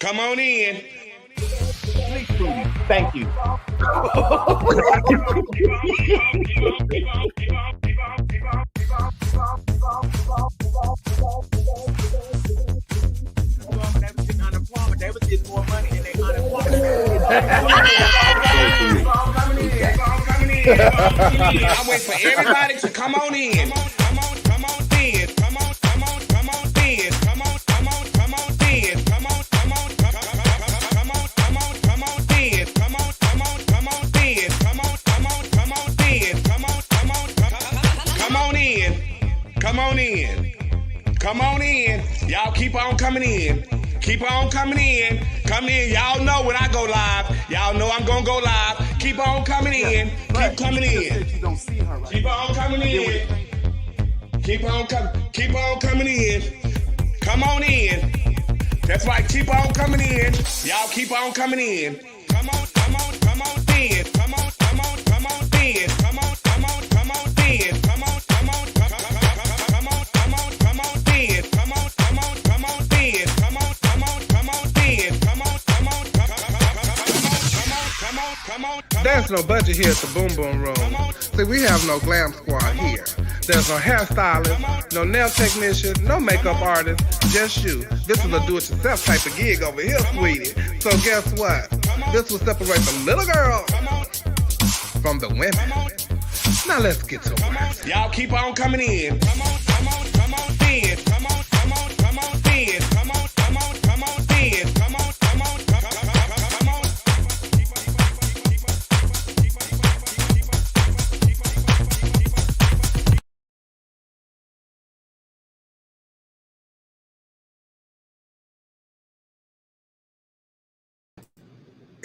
Come on in. Thank you. They was getting more money than they unemployment. I wait for everybody to come on in. Come on in. Come on in. Come on in. Come on in. Come on in. Y'all keep on coming in. Keep on coming in. Come in. Y'all know when I go live. Y'all know I'm gonna go live. Keep on coming in. Keep coming in. Keep on coming in. Keep on coming in. Come on in. That's right. Keep on coming in. Y'all keep on coming in. Come on in. Come on in. Come on in. Come on in. Come on in. There's no budget here at the Boom Boom Room. See, we have no glam squad here. There's no hairstylist, no nail technician, no makeup artist, just you. This is a do-it-yourself type of gig over here, sweetie. So guess what? This will separate the little girl from the women. Now let's get to it. Y'all keep on coming in. Come on in. Come on in. Come on in. Come on in.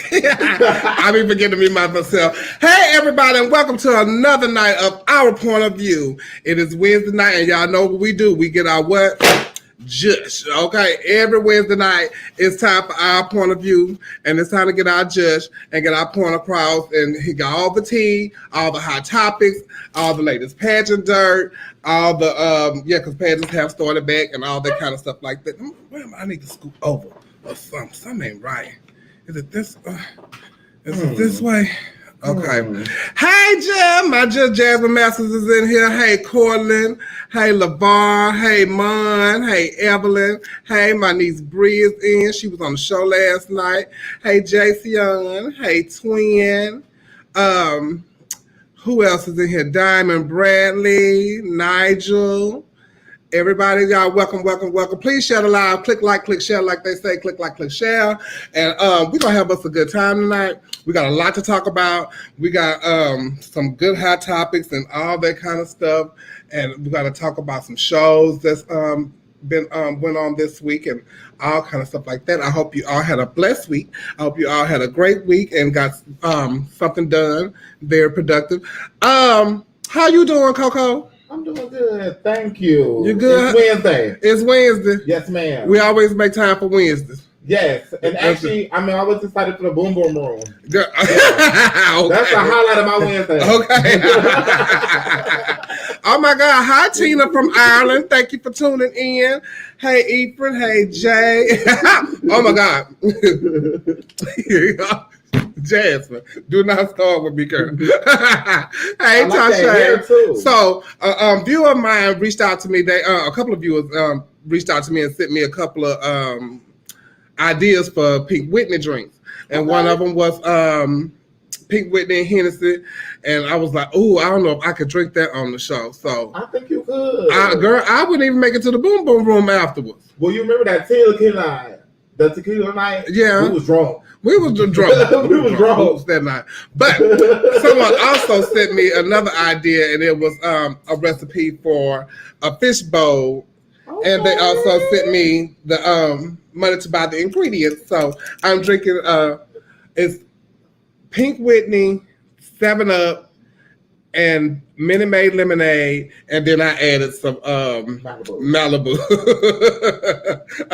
I be forgetting to be myself. Hey, everybody, and welcome to another night of Our Point of View. It is Wednesday night, and y'all know what we do. We get our what? Judge. Okay, every Wednesday night, it's time for Our Point of View, and it's time to get our judge and get our point across. And he got all the tea, all the hot topics, all the latest pageant dirt, all the, because pageants have started back and all that kind of stuff like that. Where am I? I need to scoop over or something. Something ain't right. Is it this? Is it this way? Okay. Hey, Jim. My Judge Jasmine Masters is in here. Hey, Cortland. Hey, LeVar. Hey, Mon. Hey, Evelyn. Hey, my niece Bree is in. She was on the show last night. Hey, Jason. Hey, Twin. Who else is in here? Diamond Bradley. Nigel. Everybody, y'all, welcome. Please share the live. Click like, click share, like they say. Click like, click share. And we're going to have us a good time tonight. We got a lot to talk about. We got some good hot topics and all that kind of stuff. And we got to talk about some shows that's went on this week and all kind of stuff like that. I hope you all had a blessed week. I hope you all had a great week and got something done. Very productive. How you doing, Coco? I'm doing good. Thank you. You good? It's Wednesday. Yes, ma'am. We always make time for Wednesdays. Yes. And actually, I was excited for the Boom Boom Room. Yeah. Okay. That's the highlight of my Wednesday. Okay. Oh, my God. Hi, Tina from Ireland. Thank you for tuning in. Hey, Ephraim. Hey, Jay. Oh, my God. Here you go. Jasmine, do not start with me, girl. Hey, Tasha. So, a viewer of mine reached out to me. A couple of viewers reached out to me and sent me a couple of ideas for Pink Whitney drinks, and one of them was Pink Whitney and Hennessy, and I was like, "Oh, I don't know if I could drink that on the show." So I think you could, girl. I wouldn't even make it to the Boom Boom Room afterwards. Well, you remember that tequila night? Yeah, we was drunk. We was drunk. We was drunk that night. But someone also sent me another idea, and it was a recipe for a fish bowl. Okay. And they also sent me the money to buy the ingredients. So I'm drinking it's Pink Whitney, 7-Up, and Minute Maid lemonade, and then I added some Malibu. I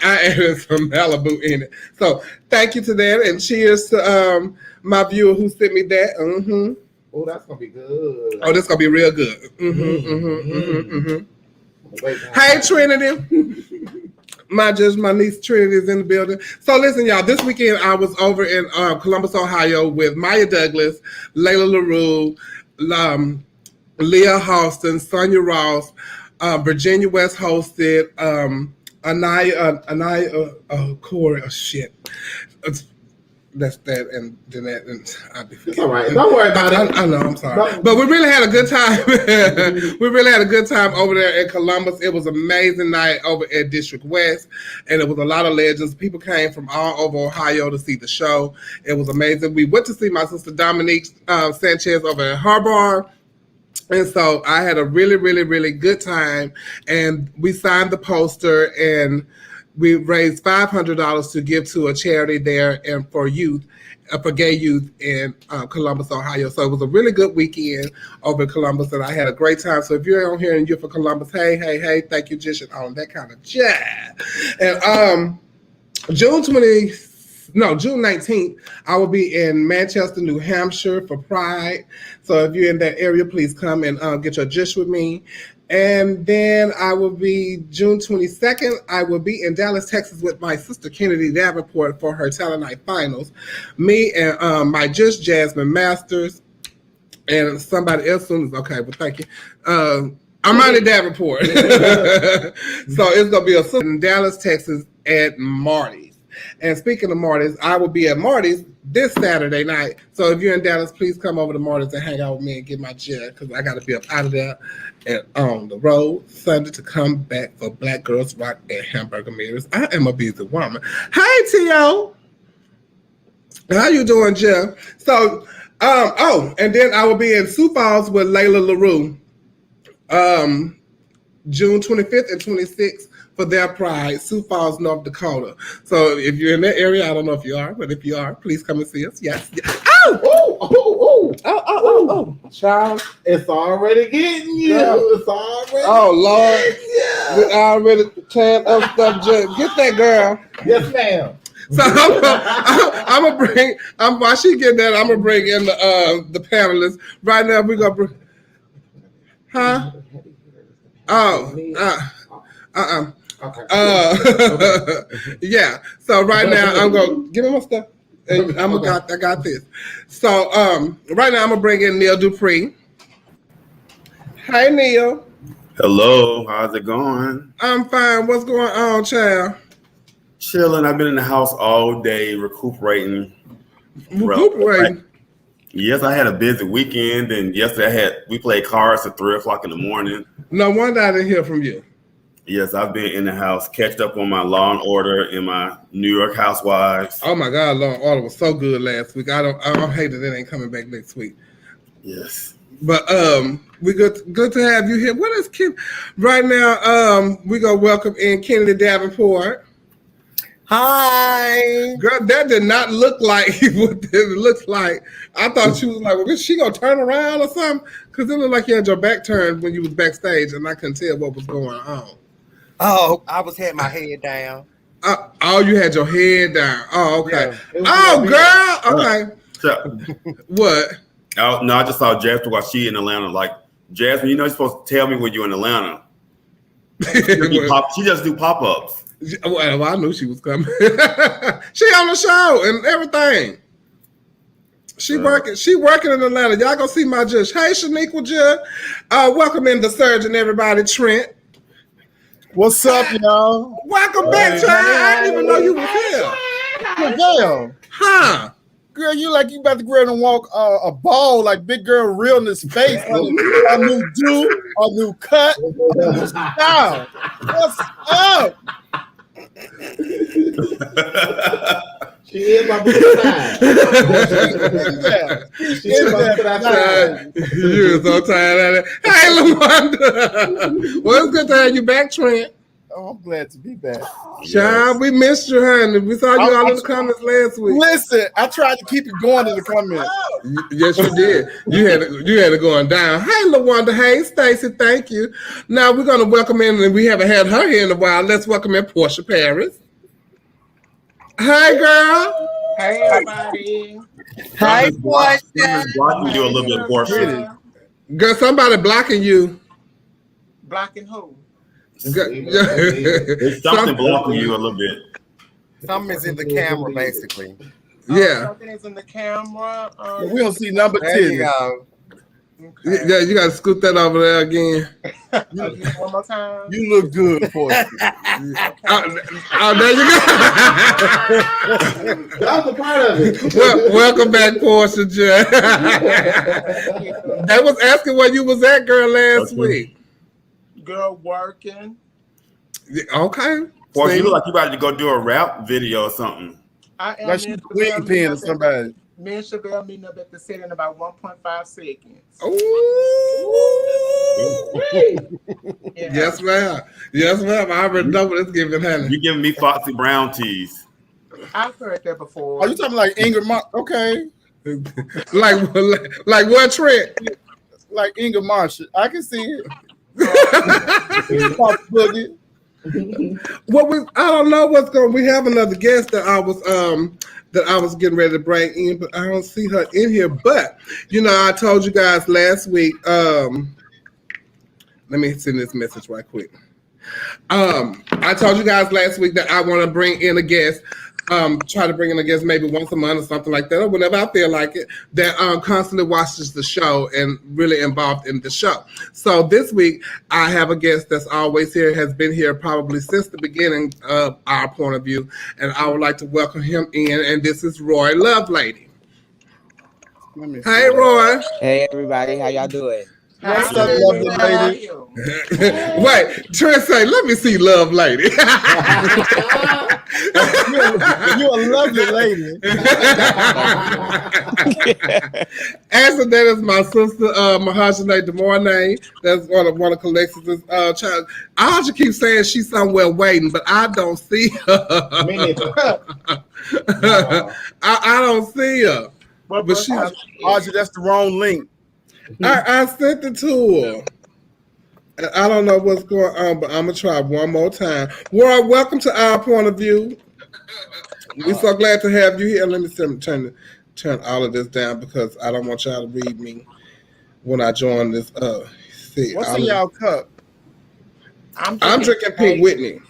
added some Malibu in it. So thank you to that, and cheers to my viewer who sent me that. Mm-hmm. Oh, that's gonna be good. Oh, that's gonna be real good. Hey, Trinity. My niece Trinity is in the building. So listen, y'all, this weekend I was over in Columbus, Ohio with Maya Douglas, Layla LaRue, Leah Halston, Sonia Ross, Virginia West hosted, Anaya Corey, shit. That's that and Jeanette and I'll be It's all right. Don't worry about it. I know, I'm sorry. But we really had a good time. We really had a good time over there in Columbus. It was an amazing night over at District West, and it was a lot of legends. People came from all over Ohio to see the show. It was amazing. We went to see my sister Dominique Sanchez over at Harbor. And so I had a really, really, really good time. And we signed the poster and we raised $500 to give to a charity there and for youth, for gay youth in Columbus, Ohio. So it was a really good weekend over in Columbus, and I had a great time. So if you're on here and you're for Columbus, hey, thank you, Jish, and all that kind of jazz. And June 19th, I will be in Manchester, New Hampshire for Pride. So if you're in that area, please come and get your Jish with me. And then I will be June 22nd. I will be in Dallas, Texas with my sister Kennedy Davenport for her Talent Night Finals. Me and my Just Jasmine Masters and somebody else soon. Okay, well, thank you. Armani Davenport. So it's going to be a sister in Dallas, Texas at Marty's. And speaking of Marty's, I will be at Marty's this Saturday night. So if you're in Dallas, please come over to Marty's and hang out with me and get my jet because I got to be up out of there and on the road Sunday to come back for Black Girls Rock at Hamburger Meters. I am a busy woman. Hey, T.O. How you doing, Jeff? So, and then I will be in Sioux Falls with Layla LaRue June 25th and 26th. For their Pride, Sioux Falls, North Dakota. So if you're in that area, I don't know if you are, but if you are, please come and see us. Yes. Oh. Child, it's already getting you. Yeah. It's already. Oh, Lord. We already tearing up stuff. Get that girl. Yes, ma'am. So I'm gonna bring. While she getting that, I'm gonna bring in the panelists. Right now, we're gonna bring. Huh? Okay. Yeah. So right now I'm gonna give me my stuff. And I got this. So right now I'm gonna bring in Necole Dupree. Hey Neil. Hello, how's it going? I'm fine. What's going on, child? Chilling. I've been in the house all day recuperating. Recuperating. Yes, I had a busy weekend, and yesterday we played cards at 3:00 in the morning. No wonder I didn't hear from you. Yes, I've been in the house, catched up on my Law and Order and my New York Housewives. Oh my God, Law and Order was so good last week. I don't hate that it ain't coming back next week. Yes. But we good to have you here. What is Ken? Right now, we gonna welcome in Kennedy Davenport. Hi. Girl, that did not look like what it looks like. I thought she was like, well, is she gonna turn around or something? Because it looked like you had your back turned when you was backstage, and I couldn't tell what was going on. Oh, I had my head down. You had your head down. Oh, okay. Yeah, girl. Okay. So, What? no, I just saw Jasmine while she in Atlanta. Like, Jasmine, you're supposed to tell me when you're in Atlanta. She just do pop-ups. Well, I knew she was coming. She on the show and everything. She working in Atlanta. Y'all gonna see my judge. Hey, Shaniqua Judge. Welcome in the surgeon, everybody. Trent. What's up, y'all? Welcome back, child. I didn't even know you was here. Damn. Huh? Girl, you like you about to go out and walk a ball like big girl realness face. A new do, a new cut, a new style. What's up? She is my big side. She is my big side. You're so tired of it. Hey, LaWanda. Well, it's good to have you back, Trent. Oh, I'm glad to be back. Child, we missed you, honey. We saw you all in the comments last week. Listen, I tried to keep it going in the comments. Yes, you did. You had it going down. Hey, LaWanda. Hey, Stacy. Thank you. Now we're gonna welcome in, and we haven't had her here in a while. Let's welcome in Porsche Paris. Hey, girl. Hey, everybody. Hi, Porsche. Blocking you a little bit, Porsche. Girl, somebody blocking you. Blocking who? There's something blocking you a little bit. Something is in the camera, basically. Yeah. Something is in the camera. We don't see number There you 10. go. Okay. Yeah, you gotta scoot that over there again. One more time. You look good for it. There you go. That was a part of it. Welcome back, Porsche J. They was asking where you was at, girl, last week. Girl working. Okay. Or you look like you about to go do a rap video or something. I am Like she's waiting pen or somebody. Me and Chevelle meeting up at the set in about 1.5 seconds. Ooh. Yeah. Yes, ma'am. Yes, ma'am. I already know what it's giving, honey. You giving me Foxy Brown teas. I've heard that before. Are you talking like Ingrid? Okay, like what, Trent? like Ingrid Marshall. I can see it. Pop Boogie. I don't know what's going. We have another guest that I was getting ready to bring in, but I don't see her in here. But I told you guys last week. Let me send this message right quick. I told you guys last week that I want to bring in a guest. Try to bring in a guest maybe once a month or something like that, or whenever I feel like it, that constantly watches the show and really involved in the show. So this week, I have a guest that's always here, has been here probably since the beginning of our point of view, and I would like to welcome him in, and this is Roy Lovelady. Hey, Roy. Hey, everybody. How y'all doing? What's up, lovely lady? Wait, Trent say, let me see Love Lady. You a lovely lady. Actually, that is my sister, Mahajane DeMornay. That's one of Collection's child. I just keep saying she's somewhere waiting, but I don't see her. Me neither. I don't see her. But she, Audrey, that's the wrong link. I sent it to her. I don't know what's going on, but I'm gonna try one more time. Roy, welcome to Our Point of View. We're so glad to have you here. Let me turn all of this down because I don't want y'all to read me when I join this. What's in y'all cup? I'm drinking Pink Whitney.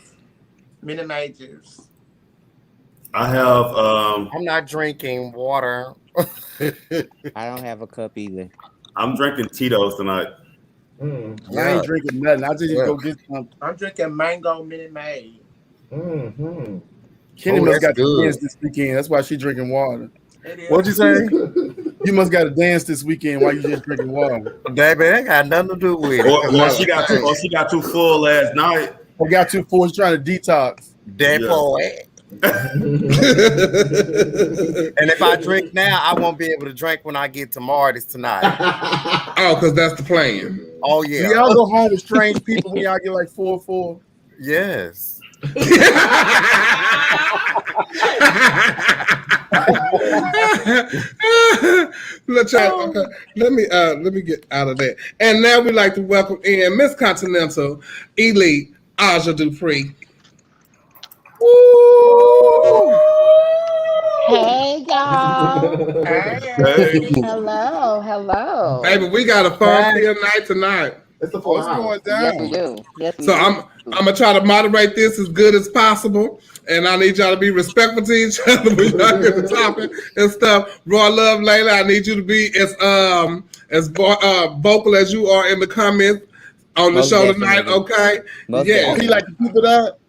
Mini majors. I have I'm not drinking water. I don't have a cup either. I'm drinking Tito's tonight. I ain't drinking nothing. I just go get some. I'm drinking mango mini maid. Mm-hmm. Kenny must got to good. dance this weekend. That's why she drinking water. It is. What'd you say? You must got to dance this weekend while you just drinking water. Baby, that got nothing to do with Or she got too full last night. I got too full. She's trying to detox. Davenport. And if I drink now, I won't be able to drink when I get to Marty's tonight. Oh, because that's the plan. Oh Do yeah. y'all go home with strange people when y'all get like 4-4? Yes. Okay, let me get out of that. And now we'd like to welcome in Miss Continental Elite Aja Dupree. Woo! Hey y'all. Hey. Hello. Baby, we got a fun field night tonight. It's the full What's house. going Yes, we down? do. Yes, we So do. I'm gonna try to moderate this as good as possible, and I need y'all to be respectful to each other when y'all get the topic and stuff. Roy Love Layla, I need you to be as vocal as you are in the comments on the Most show definitely. tonight. Okay? Most Yeah. Oh, definitely. he like to keep it up.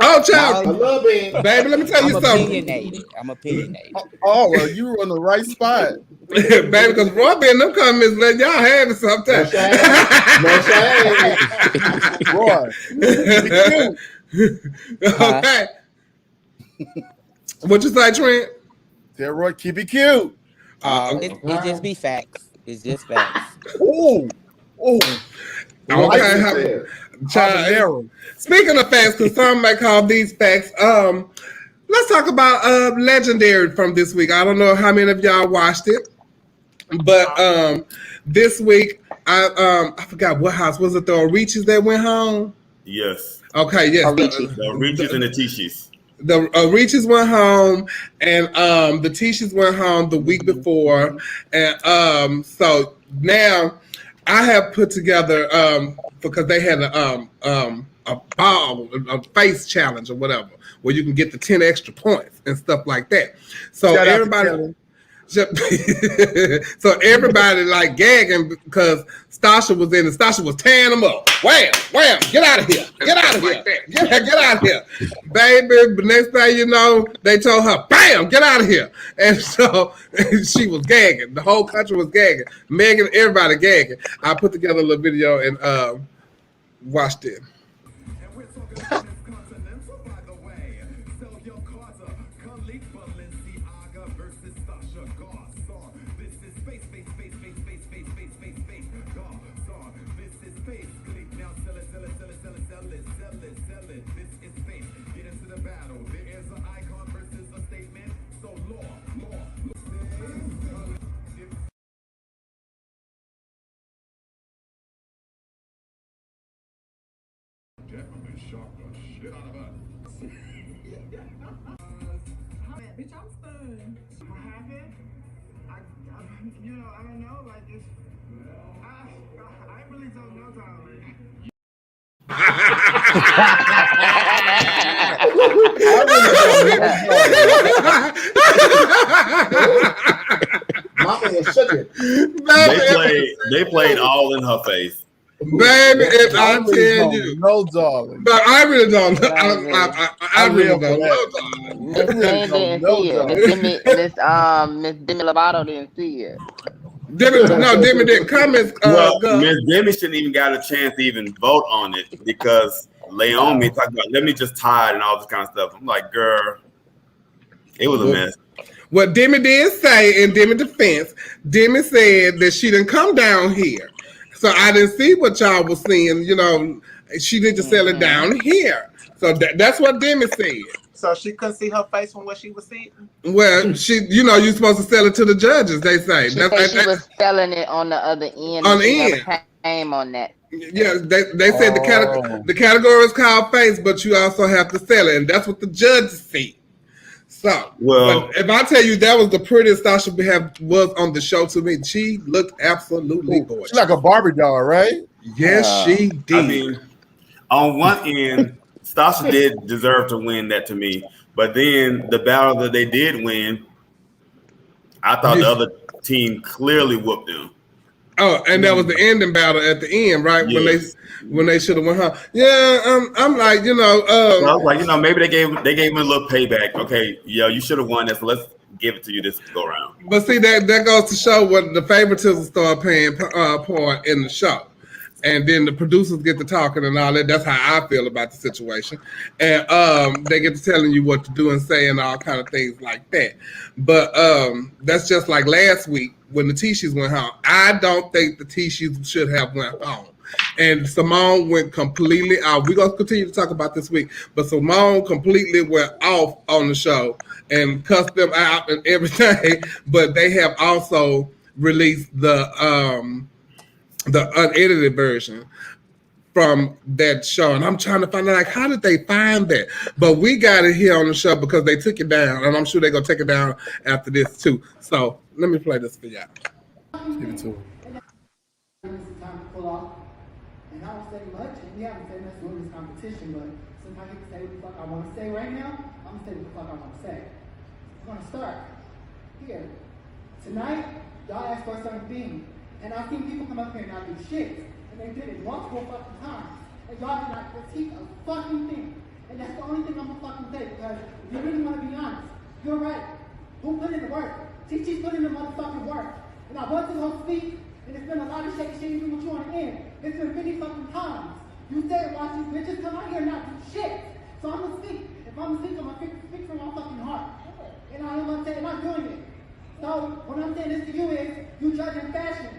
Oh, I child, love it. baby, let me tell I'm you something, opinionated. I'm opinionated. Oh, well, you were on the right spot. baby, because Roy be in them comments letting y'all have it No sometimes. shame. Roy, Okay. What you say, Trent? tell Roy, keep it cute. It just be facts. It's just facts. Ooh. Okay. Child, speaking of facts, because some may call these facts, let's talk about Legendary from this week. I don't know how many of y'all watched it, but this week, I forgot what house. Was it the Orichis that went home? Yes. Okay, yes. The Regis and the Tishis. The Orichis went home, and the Tishis went home the week before. And so now I have put together, because they had a ball, a face challenge or whatever, where you can get the 10 extra points and stuff like that. So Shout out to everybody. Kelly. So everybody like gagging because Stasha was in and Stasha was tearing them up. Wham, wham, get out of here. Get out of here. Get out of here. Baby, the next thing you know, they told her, bam, get out of here. And so she was gagging. The whole country was gagging. Megan, everybody gagging. I put together a little video and watched it. Bitch, I'm stunned. What happened? I don't know. Like it's, I really don't know, darling. My man shook it. They played all in her face. Baby, if I tell you, no, darling. But I really don't know. I really don't know. Miss Jane didn't see it. Miss Demi Lovato didn't see it. Demi didn't comment. Miss Demi shouldn't even got a chance to even vote on it because Naomi talked about let me just tie it and all this kind of stuff. I'm like, girl, it was a mess. What Demi did say in Demi's defense, Demi said that she didn't come down here. So I didn't see what y'all was seeing. You know, she need to sell it down here. So that's what Demi said. So she couldn't see her face from what she was seeing? Well, you're supposed to sell it to the judges, they say. She was selling it on the other end. On the end. Never came on that. Yeah, they said the category is called face, but you also have to sell it. And that's what the judges see. So, well, if I tell you that was the prettiest Stasha was on the show to me, she looked absolutely gorgeous. She's like a Barbie doll, right? Yes, she did. I mean, on one end, Stasha did deserve to win that to me, but then the battle that they did win, I thought the other team clearly whooped them. Oh, and that was the ending battle at the end, right? Yes. When they should have won her. Yeah, I'm like, I was like, maybe they gave him a little payback. Okay, you should have won this. So let's give it to you this go round. But see, that goes to show what the favoritism started playing part in the show. And then the producers get to talking and all that. That's how I feel about the situation. And they get to telling you what to do and say and all kind of things like that. But that's just like last week when the Tishis went home. I don't think the Tishis should have went home. And Simone went completely out. We're going to continue to talk about this week. But Simone completely went off on the show and cussed them out and everything. But they have also released the unedited version from that show. And I'm trying to find out, like, how did they find that? But we got it here on the show because they took it down. And I'm sure they're going to take it down after this, too. So let me play this for y'all. Give it to her. Time to pull off. And I don't say much, and we haven't said much during this competition, but since I get to say what the fuck I want to say right now, I'm going to say what the fuck I want to say. I'm going to start here. Tonight, y'all asked for a certain thing, and I've seen people come up here and not do shit, and they did it multiple fucking times, and y'all did not critique a fucking thing. And that's the only thing I'm going to fucking say, because if you really want to be honest, you're right. Who put in the work? TT's put in the motherfucking work. And I want to go speak, and it's been a lot of shady shit with you on the end. It's been 50 fucking times. You said watch these bitches come out here and not do shit. So I'm gonna speak. If I'm gonna speak, I'm gonna speak from my fucking heart. And I'm gonna say, and I'm doing it. So what I'm saying this to you is, you judging fashion.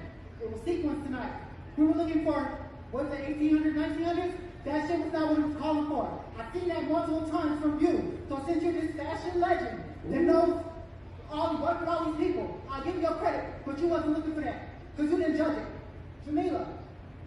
It was sequenced tonight. We were looking for, what's it, 1800s, 1900s? That shit was not what it was calling for. I've seen that multiple times from you. So since you're this fashion legend that knows work with all these people, I'll give you your credit, but you wasn't looking for that. Because you didn't judge it. Jamila,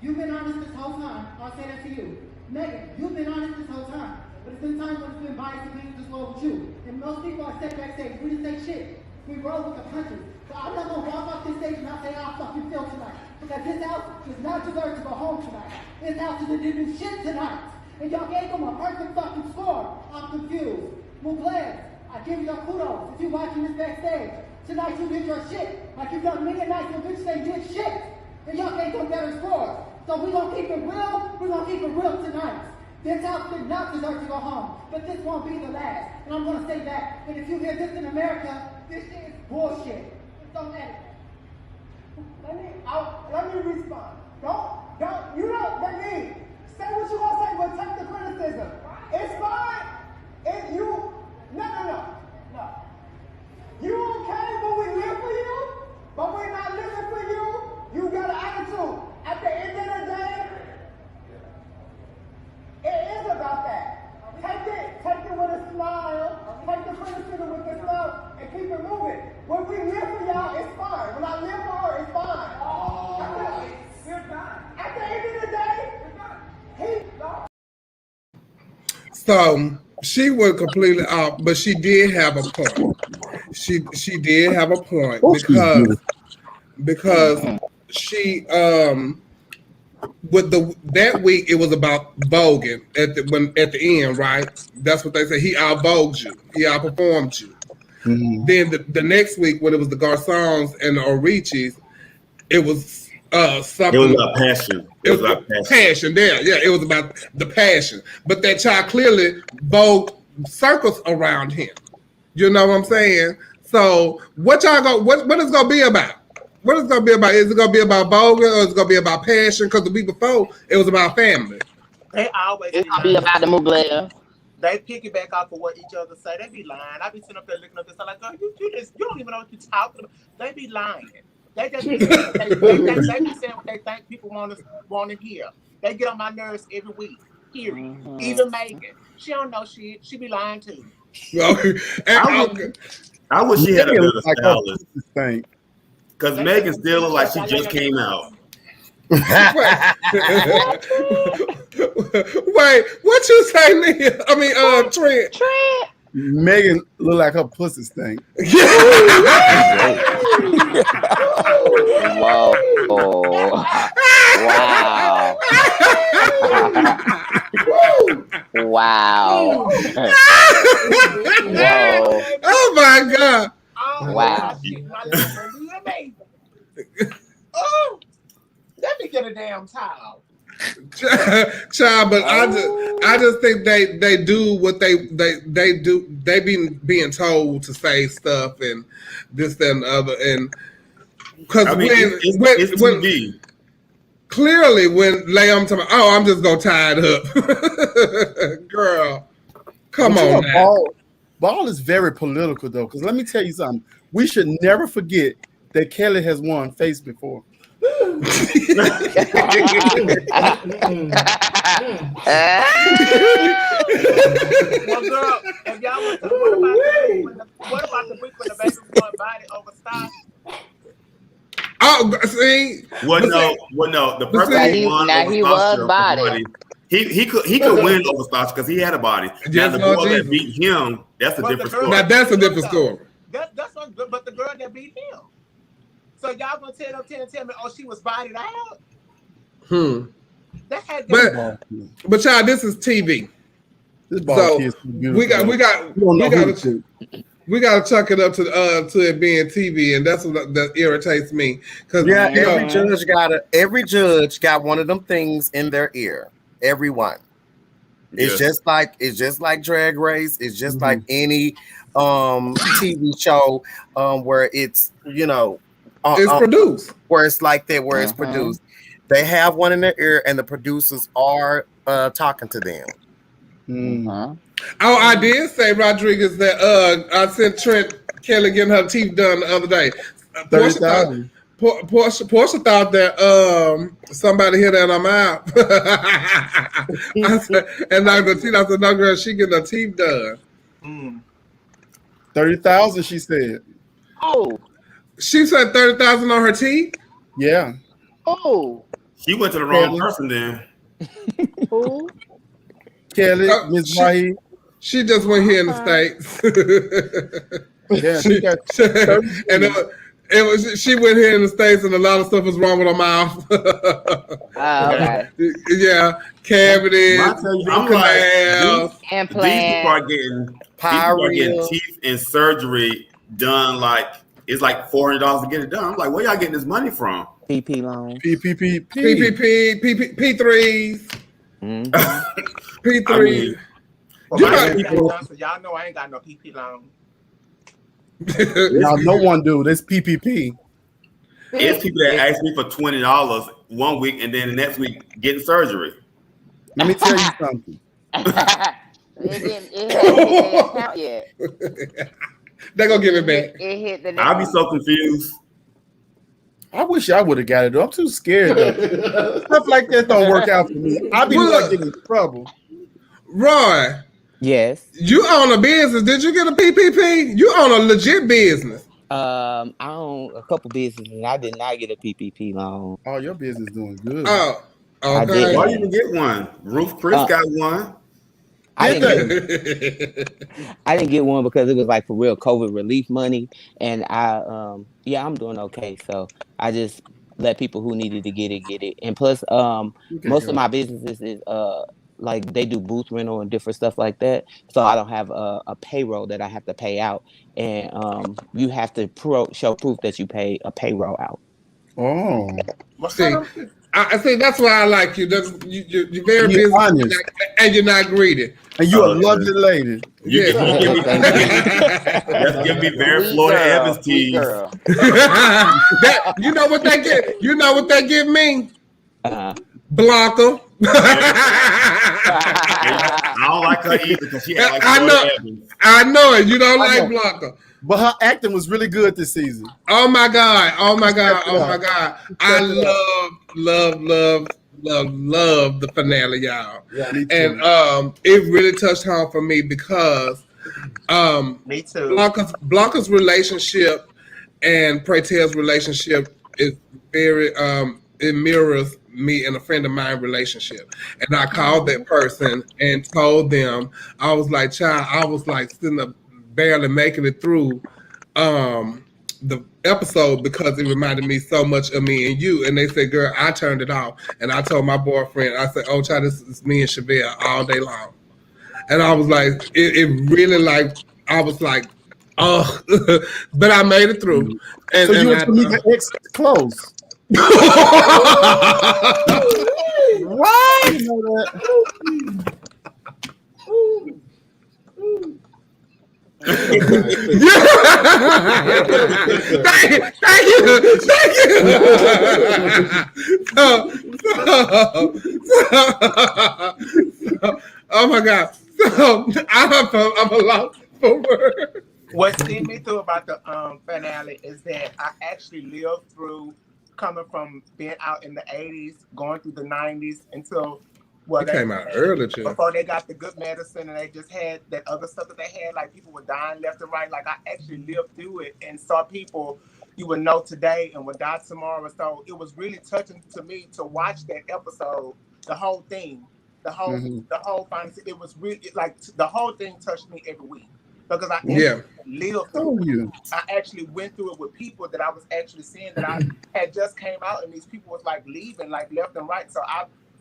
you've been honest this whole time. I'll say that to you. Megan, you've been honest this whole time. But it's been times when it's been biased opinions as well with you. And most people are set backstage. We didn't say shit. We roll with the country. So I'm not going to walk off this stage and not say how I fucking feel tonight. Because this house does not deserve to go home tonight. This house didn't do shit tonight. And y'all gave them a perfect fucking score. I'm confused. Well, glad. I give you your kudos if you watching this backstage. Tonight you did your shit. Like you done many nights when bitch they did shit. And y'all gave them better scores. So we gonna keep it real. We gonna keep it real tonight. This house did not deserve to go home. But this won't be the last. And I'm gonna say that. And if you hear this in America, this shit is bullshit. Don't edit. Let me respond. You don't, let me say what you gonna say, but take the criticism. It's fine. No. You okay, but we live for you, but we're not living for you. You got an attitude. At the end of the day, it is about that. Take it with a smile, take the criticism with a smile, and keep it moving. When we live for y'all, it's fine. When I live for her, it's fine. At the end of the day, So she was completely off, but she did have a point. She did have a point because she with that week it was about voguing at the end, right? That's what they say. He outvogued you. He outperformed you. Mm-hmm. Then the next week when it was the Garçons and the Orichis, it was something. It was about passion. It was about passion. There, yeah, it was about the passion. But that child clearly vogued circles around him. You know what I'm saying? So what y'all go? What is gonna be about? What is it gonna be about? Is it gonna be about voguing or is it gonna be about passion? Because the week before it was about family. They always be about the Mugler. They piggyback off of what each other say. They be lying. I be sitting up there looking up and saying like, "Girl, you don't even know what you're talking about." They be lying. They just be saying they be saying what they think people want to hear. They get on my nerves every week. Period. Mm-hmm. Even Megan, she don't know shit. She be lying too. I wish she had a better stylist. Because Megan still look like she just came out. Wait, what you say, Nia? I mean, Trent. Megan look like her pussy stink. Wow. Wow. Whoa. Oh my God. Wow. Oh, let me get a damn towel. Child, but I just think they do what they do. They being told to say stuff and this, that, and the other, and because when clearly when Liam talking, I'm just gonna tie it up, girl. Come on now. Ball is very political though, because let me tell you something. We should never forget that Kelly has won face before. Well, girl, if y'all want to, what about the week when the baby was going body over style? Oh, see. Well, no. The person he was body. He could win over Stasha because he had a body. Now the girl that beat him, that's a different story. Now that's a different story. That's what, but the girl that beat him. So y'all gonna tell me, she was bodied out? That had but y'all, this is TV. This ball is we got to chuck it up to it being TV, and that's what that irritates me. Because every judge got one of them things in their ear. Everyone. It's just like Drag Race. It's just like any TV show where it's it's produced. Where it's like that, where it's produced. They have one in their ear, and the producers are talking to them. Oh, I did say, Rodriguez, that I sent Trent Kelly getting her teeth done the other day. Porsche thought that somebody hit her in her mouth. I said, no, girl, she getting her teeth done. 30,000, she said. Oh. She said 30,000 on her teeth? Yeah. Oh. She went to the wrong person then. Who? Kelly, Miss Mahi. She just went here in the States. Yeah, She went here in the States and a lot of stuff was wrong with her mouth. Okay. Yeah, cavities, I'm like, these people are getting teeth and surgery done. Like it's like $400 to get it done. I'm like, where y'all getting this money from? PP loan. PPP. P3s. P3. Y'all know I ain't got no PP loan. Y'all, no one do. This PPP. It's people that ask me for $20 one week and then the next week getting surgery. Let me tell you something. It hasn't account yet. They're gonna give it back. It hit the. I'll be so confused. I wish I would have got it. I'm too scared. Stuff like that don't work out for me. I'll be getting in trouble. Roy. Yes. You own a business. Did you get a PPP? You own a legit business. I own a couple businesses and I did not get a PPP loan. Oh, your business doing good. Oh, okay. Why you didn't get one? Roof Chris got one. I didn't get one because it was like for real COVID relief money, and I'm doing okay. So I just let people who needed to get it. And plus, most of my businesses is like they do booth rental and different stuff like that. So I don't have a payroll that I have to pay out, and you have to show proof that you pay a payroll out. Oh, I think that's why I like you. You're very busy and you're not greedy. And you're a lovely lady. That's giving me very Florida Evans tease. You know what they get? You know what they give me? Blanca. I don't like her either because she acts like Florida Evans. I know it. You don't like Blanca. But her acting was really good this season. Oh my God. I love the finale, y'all. Yeah, me too. And it really touched home for me because me too. Blanca's relationship and Pratel's relationship is very it mirrors me and a friend of mine relationship. And I called that person and told them, I was like, child, I was like sitting up barely making it through the episode because it reminded me so much of me and you. And they said, girl, I turned it off. And I told my boyfriend, I said, oh, child, this is me and Chevelle all day long. And I was like, it really like, I was like, oh, but I made it through. And, so you went to meet the ex close. What? You know that. Thank you. Oh my God. So I'm a lot for words. What see me through about the finale is that I actually lived through coming from being out in the 80s, going through the 90s until it came out early too. Before they got the good medicine and they just had that other stuff that they had, like people were dying left and right. Like I actually lived through it and saw people you would know today and would die tomorrow. So it was really touching to me to watch that episode, the whole thing, the whole final. It was really like the whole thing touched me every week because I lived through it. I actually went through it with people that I was actually seeing that I had just came out, and these people was like leaving like left and right. So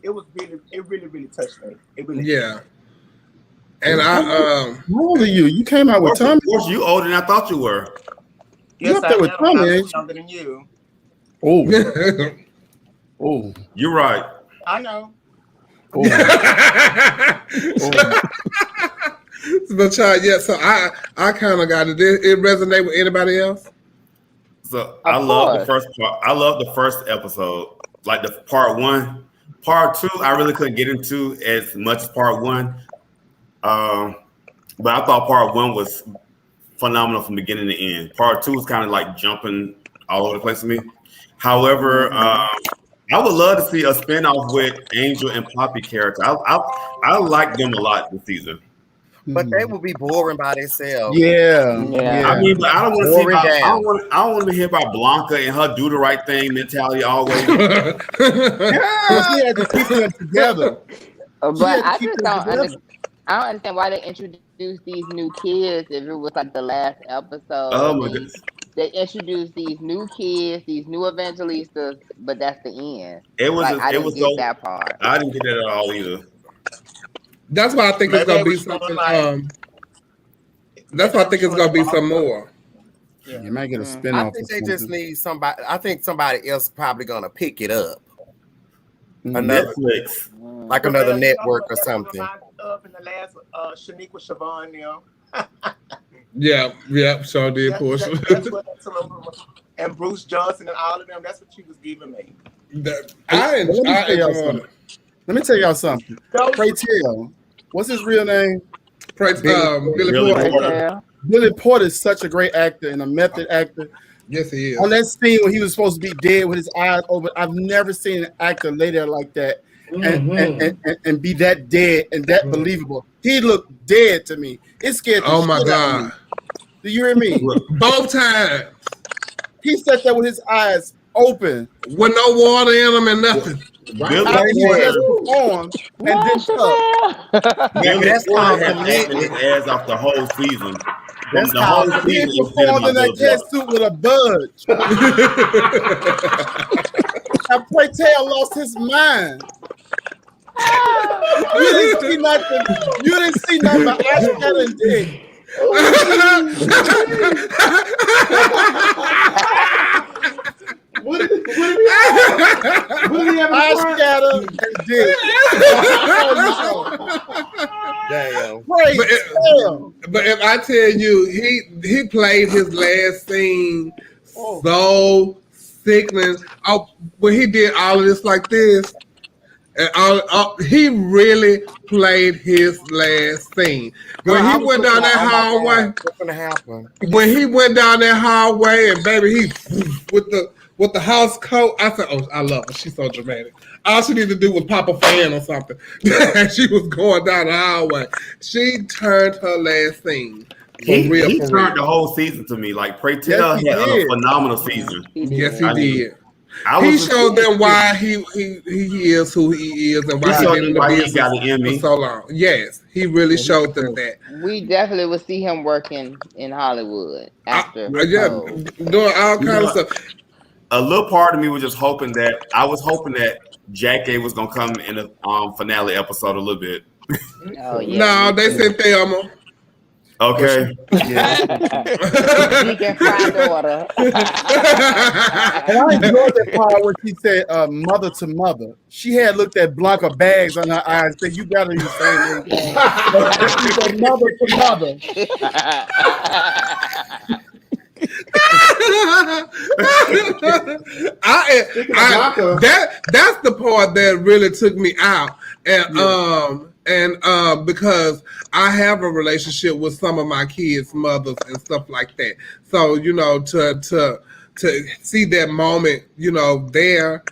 it really touched me. It really did. And how old are you? You came out with Tommy. Of course, you older than I thought you were. Yes, you up there with Tommy? I'm younger than you. Oh, oh, you're right. I know. Oh. But child, so I kind of got it. It resonate with anybody else? So I love the first part. I love the first episode, like the part one. Part two, I really couldn't get into as much as part one. But I thought part one was phenomenal from beginning to end. Part two was kind of like jumping all over the place for me. However, I would love to see a spinoff with Angel and Poppy character. I like them a lot this season. But they will be boring by themselves. Yeah. I mean, but I don't want to see about, I don't want to hear about Blanca and her do the right thing mentality always. She had to keep them together. But I just don't understand why they introduced these new kids if it was like the last episode. Oh my goodness. they introduced these new kids, these new evangelistas, but that's the end. It was. Like, I It didn't was get so. that part. I didn't get that at all either. That's why I think it's Maybe gonna they be was something. showing, like- That's why I think it's gonna be some more. Yeah, you might get a I spin-off. think or they just something. need somebody. I think somebody else probably gonna pick it up. Mhm. Another, Netflix. like another network or something. Up in the last Shaniqua Siobhan now. Yeah, sure did, Porsche. That's what and Bruce Johnson and all of them. That's what she was giving me. Let me tell y'all something. Pray tell, what's his real name? Billy Porter. Billy Porter is such a great actor and a method actor. Yes, he is. On that scene when he was supposed to be dead with his eyes open, I've never seen an actor lay there like that and be that dead and that believable. He looked dead to me. It scared the Oh my shit out of me. God. Do you hear me? Both times. He sat there with his eyes open. With no water in them and nothing. Billy After he Porter. just performed and didn't touch. Billy that's Porter called has acted his commitment. ass off the whole season. That's the whole called- He season. He was sitting performed in my that cat suit with a budge. And Pray Tell lost his mind. You didn't see nothing. You didn't see nothing but Ash and dick. What did he have? Ash scatter and dick. Damn. Pray Tell. But if I tell you, he played his last scene so sickening. Oh, when he did all of this like this, and he really played his last scene. When he went down that hallway, What's gonna happen? when he went down that hallway, and baby, he with the house coat, I said, "Oh, I love her. She's so dramatic." All she needed to do was pop a fan or something. And she was going down the hallway. She turned her last scene. He For turned real. the whole season to me. Like Pray Tell Yes, he had a did. phenomenal season. Yes, he did. I He was showed them why he is who he is and why He he's showed been in them the why he business got an Emmy. for so long. Yes, he really showed them that. We definitely would see him working in Hollywood after. Doing all kinds of stuff. A little part of me was just hoping that Jackie was gonna come in the finale episode a little bit. Oh yeah. No, they said Thelma. Okay. Deacon Fry daughter. And I enjoyed that part where she said mother to mother. She had looked at Blanca bags on her eyes and said, "You gotta use the same thing." She said mother to mother. That's the part that really took me out, and because I have a relationship with some of my kids' mothers and stuff like that. So to see that moment, there,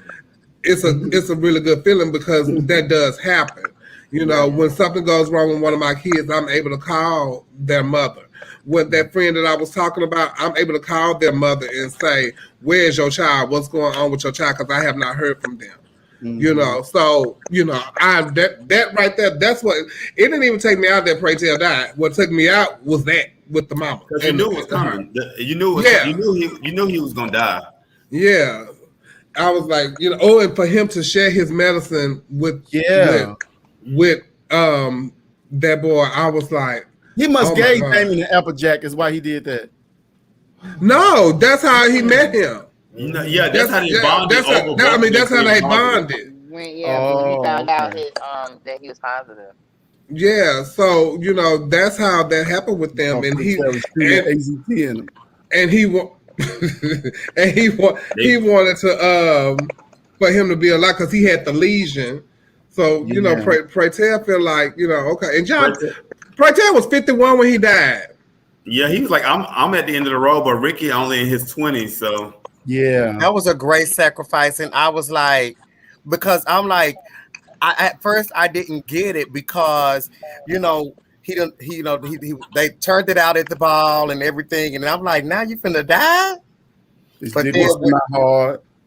it's a really good feeling because that does happen. When something goes wrong with one of my kids, I'm able to call their mother. With that friend that I was talking about, I'm able to call their mother and say, "Where's your child? What's going on with your child?" Because I have not heard from them. So that right there, that's what it didn't even take me out that Pray Tell died. What took me out was that with the mama. Because you knew it was coming. You knew he was gonna die. Yeah. I was like, and for him to share his medicine with that boy, I was like, he must gave Damien an Applejack is why he did that. No, that's how he met him. That's how they bonded. That's how they bonded. When he found out that he was positive. Yeah, so that's how that happened with them, and he wanted to for him to be alive because he had the lesion. So Pray Tell feel like okay, and John Pray Tell was 51 when he died. Yeah, he was like, I'm at the end of the road, but Ricky only in his 20s, so yeah, that was a great sacrifice, and I was like, because I'm like, at first I didn't get it because they turned it out at the ball and everything, and I'm like, now you finna die. But then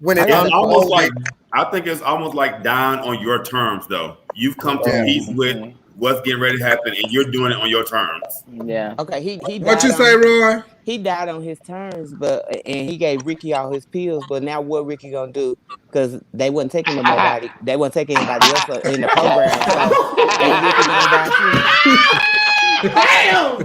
when it almost like, I think it's almost like dying on your terms, though. You've come to peace with what's getting ready to happen, and you're doing it on your terms. Yeah. Okay, he What died you say, Roy? He died on his terms, and he gave Ricky all his pills. But now what Ricky gonna do? Because they wasn't taking him nobody. They wasn't taking anybody else in the program. So ain't Ricky gonna die too? Damn!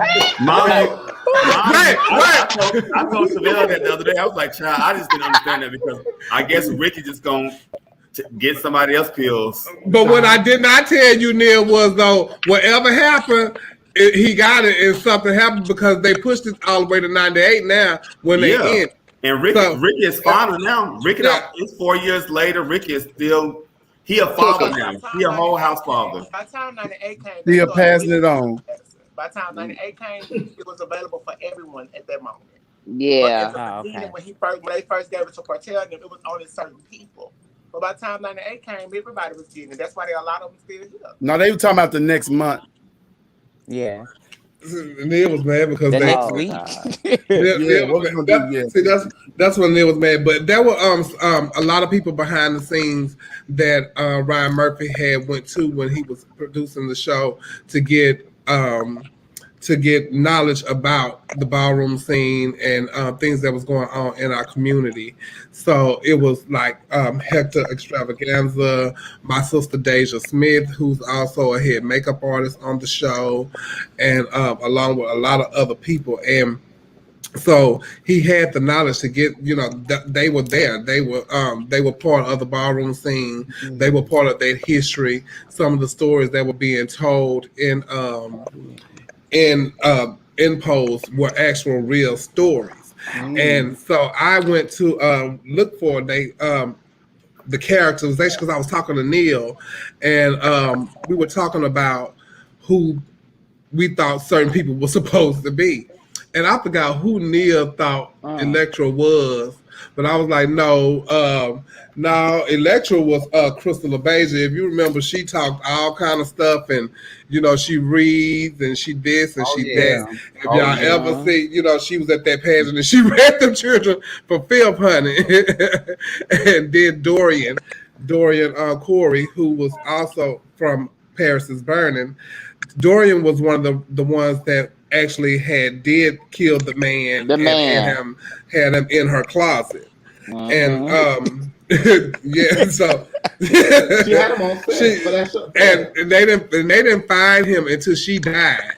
I told Chevelle that the other day. I was like, child, I just didn't understand that because I guess Ricky just gonna get somebody else pills. But what I did not tell you, Neil, was though, whatever happened, he got it, and something happened because they pushed it all the way to 98 now when they end. And Ricky is fine now. Ricky, it's 4 years later. Ricky is still, he a father now. He a whole house father. By the time 98 came, Still passing it on. By the time 98 came, it was available for everyone at that moment. Yeah. When they first gave it to Cartel, it was only certain people. But by the time 98 came, everybody was getting it. That's why a lot of them still here. No, they were talking about the next month. Yeah. Neil was mad because the next week. See, that's when Neil was mad. But there were a lot of people behind the scenes that Ryan Murphy had went to when he was producing the show to get knowledge about the ballroom scene and things that was going on in our community. So it was like Hector Extravaganza, my sister Deja Smith, who's also a head makeup artist on the show, and along with a lot of other people. And so he had the knowledge to get, they were there. They were part of the ballroom scene. Mm-hmm. They were part of that history. Some of the stories that were being told in Post were actual real stories. And so I went to look for the characterization because I was talking to Neil, and we were talking about who we thought certain people were supposed to be. And I forgot who Neil thought Electra was, but I was like, no, Electra was Crystal LaBeija. If you remember, she talked all kind of stuff, and she reads and she this and she that. If y'all ever see, she was at that pageant and she read them children for filth hunting, and then Dorian Corey, who was also from Paris is Burning. Dorian was one of the ones that actually did kill the man, and had him in her closet. And so she had him on set for that show. And they didn't find him until she died.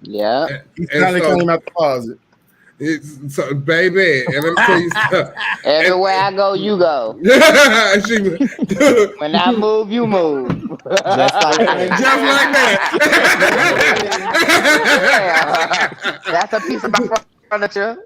Yeah, he finally came out the closet. So, baby, and let me tell you something. Everywhere I go, you go. When I move, you move. Just like that. That's a piece of my furniture.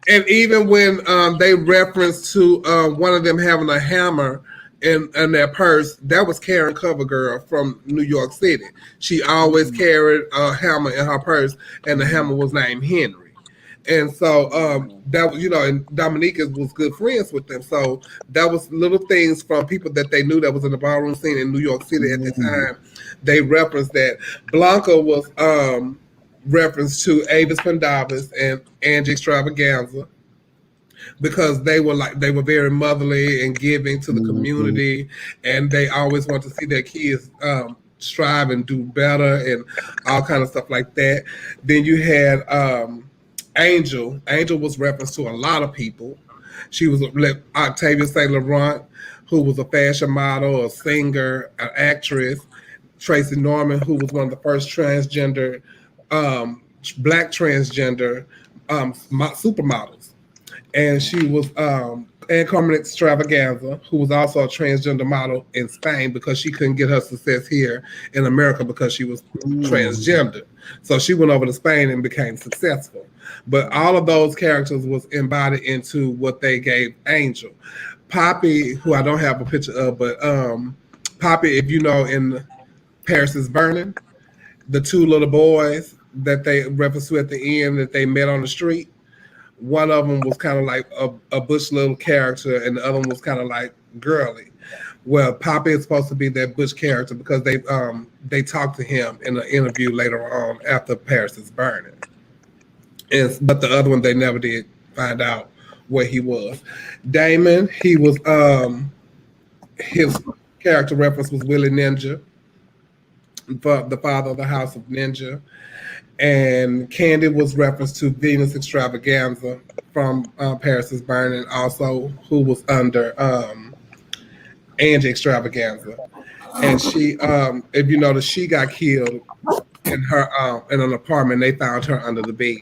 And even when they referenced to one of them having a hammer in their purse, that was Karen Covergirl from New York City. She always carried a hammer in her purse, and the hammer was named Henry. And so that was, and Dominica was good friends with them. So that was little things from people that they knew that was in the ballroom scene in New York City at the time. They referenced that. Blanca was reference to Avis Pendavis and Angie Extravaganza, because they were very motherly and giving to the community, and they always want to see their kids strive and do better and all kind of stuff like that. Then you had Angel. Angel was referenced to a lot of people. She was Octavia St. Laurent, who was a fashion model, a singer, an actress. Tracy Norman, who was one of the first transgender black transgender supermodels, and she was and Carmen Extravaganza, who was also a transgender model in Spain because she couldn't get her success here in America because she was transgender. So she went over to Spain and became successful. But all of those characters was embodied into what they gave Angel. Poppy, who I don't have a picture of, but Poppy, if you know, in Paris is Burning, the two little boys that they referenced to at the end that they met on the street, one of them was kind of like a butch little character, and the other one was kind of like girly. Well, Poppy is supposed to be that butch character because they talked to him in an interview later on after Paris is Burning. But the other one, they never did find out where he was. Damon, he was his character reference was Willie Ninja. the father of the House of Ninja. And Candy was referenced to Venus Extravaganza from Paris is Burning, also who was under Angie Extravaganza. And she, if you notice, she got killed in her in an apartment. They found her under the bed,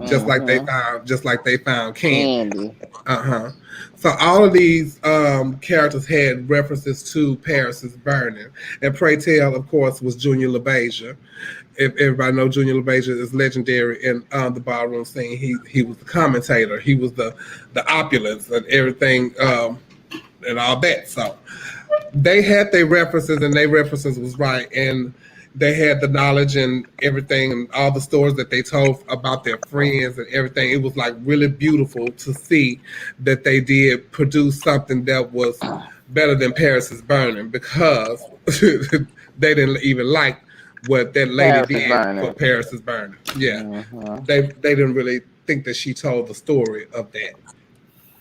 just like they found Candy. So all of these characters had references to Paris is Burning. And Pray Tell, of course, was Junior LaBeija. If everybody know, Junior LaBeija is legendary in the ballroom scene. He was the commentator. He was the opulence and everything and all that. So they had their references, and their references was right. And they had the knowledge and everything, and all the stories that they told about their friends and everything. It was like really beautiful to see that they did produce something that was better than Paris is Burning, because they didn't even like what that lady did for Paris is Burning. Yeah. They didn't really think that she told the story of that.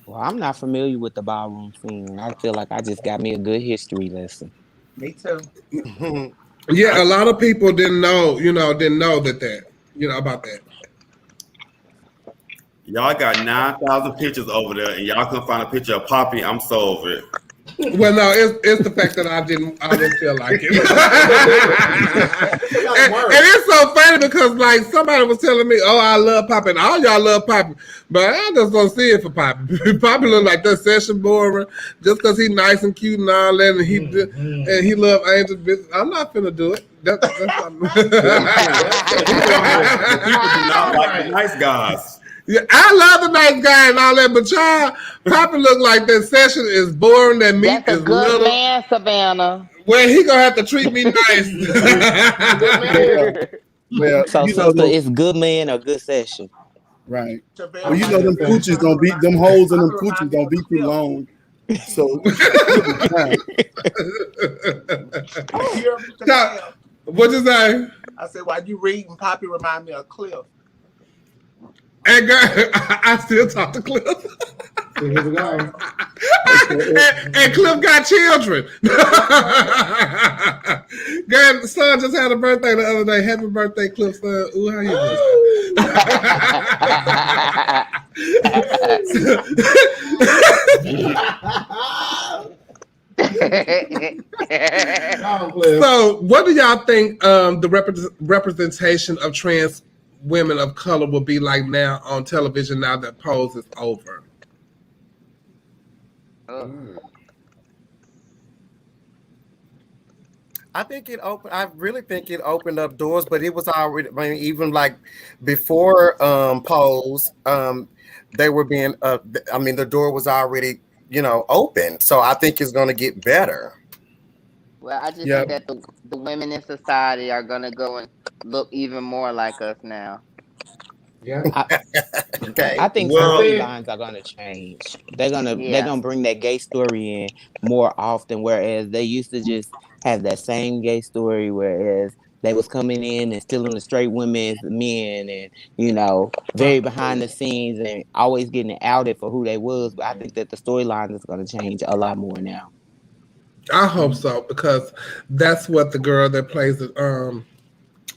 Well, I'm not familiar with the ballroom scene. I feel like I just got me a good history lesson. Me too. Yeah, a lot of people didn't know that about that. Y'all got 9,000 pictures over there, and y'all couldn't find a picture of Poppy. I'm so over it. Well, no, it's the fact that I didn't feel like it. and it's so funny because like somebody was telling me, "Oh, I love Poppy," and all y'all love Poppy, but I just don't see it for Poppy. Poppy look like that session borer just because he's nice and cute and all that, and he love Angel. I'm not finna do it. That's People do not like the nice guys. Yeah, I love the nice guy and all that, but y'all, Poppy look like that session is boring. That meat That's is a good little. man, Savannah. Well, he gonna have to treat me nice. Well, So, it's good man or good session. Right. Well, you know them coochies don't be them holes in them coochies don't be too long. So what you say? I said, while you reading, Poppy remind me of Cliff. And girl, I still talk to Cliff. and Cliff got children. Girl, son just had a birthday the other day. Happy birthday, Cliff, son. Ooh, how you doing? So, what do y'all think the representation of trans women of color will be like now on television now that Pose is over? I really think it opened up doors, but it was already, even like before Pose, they were being, the door was already, open. So I think it's going to get better. Well, I just think that the women in society are going to go and look even more like us now. Yeah. I think storylines are gonna change. They're gonna bring that gay story in more often, whereas they used to just have that same gay story, whereas they was coming in and stealing the straight women's men and very behind the scenes and always getting outed for who they was. But I think that the storyline is gonna change a lot more now. I hope so, because that's what the girl that plays the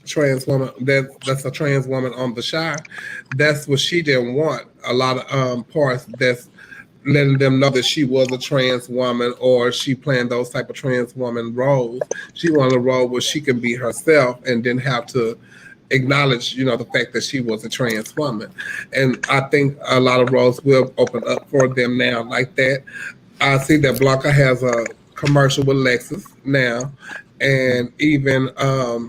trans woman, that's a trans woman on The Chi. That's what she didn't want. A lot of parts that's letting them know that she was a trans woman or she playing those type of trans woman roles. She wanted a role where she can be herself and didn't have to acknowledge, the fact that she was a trans woman. And I think a lot of roles will open up for them now like that. I see that Blanca has a commercial with Lexus now. And even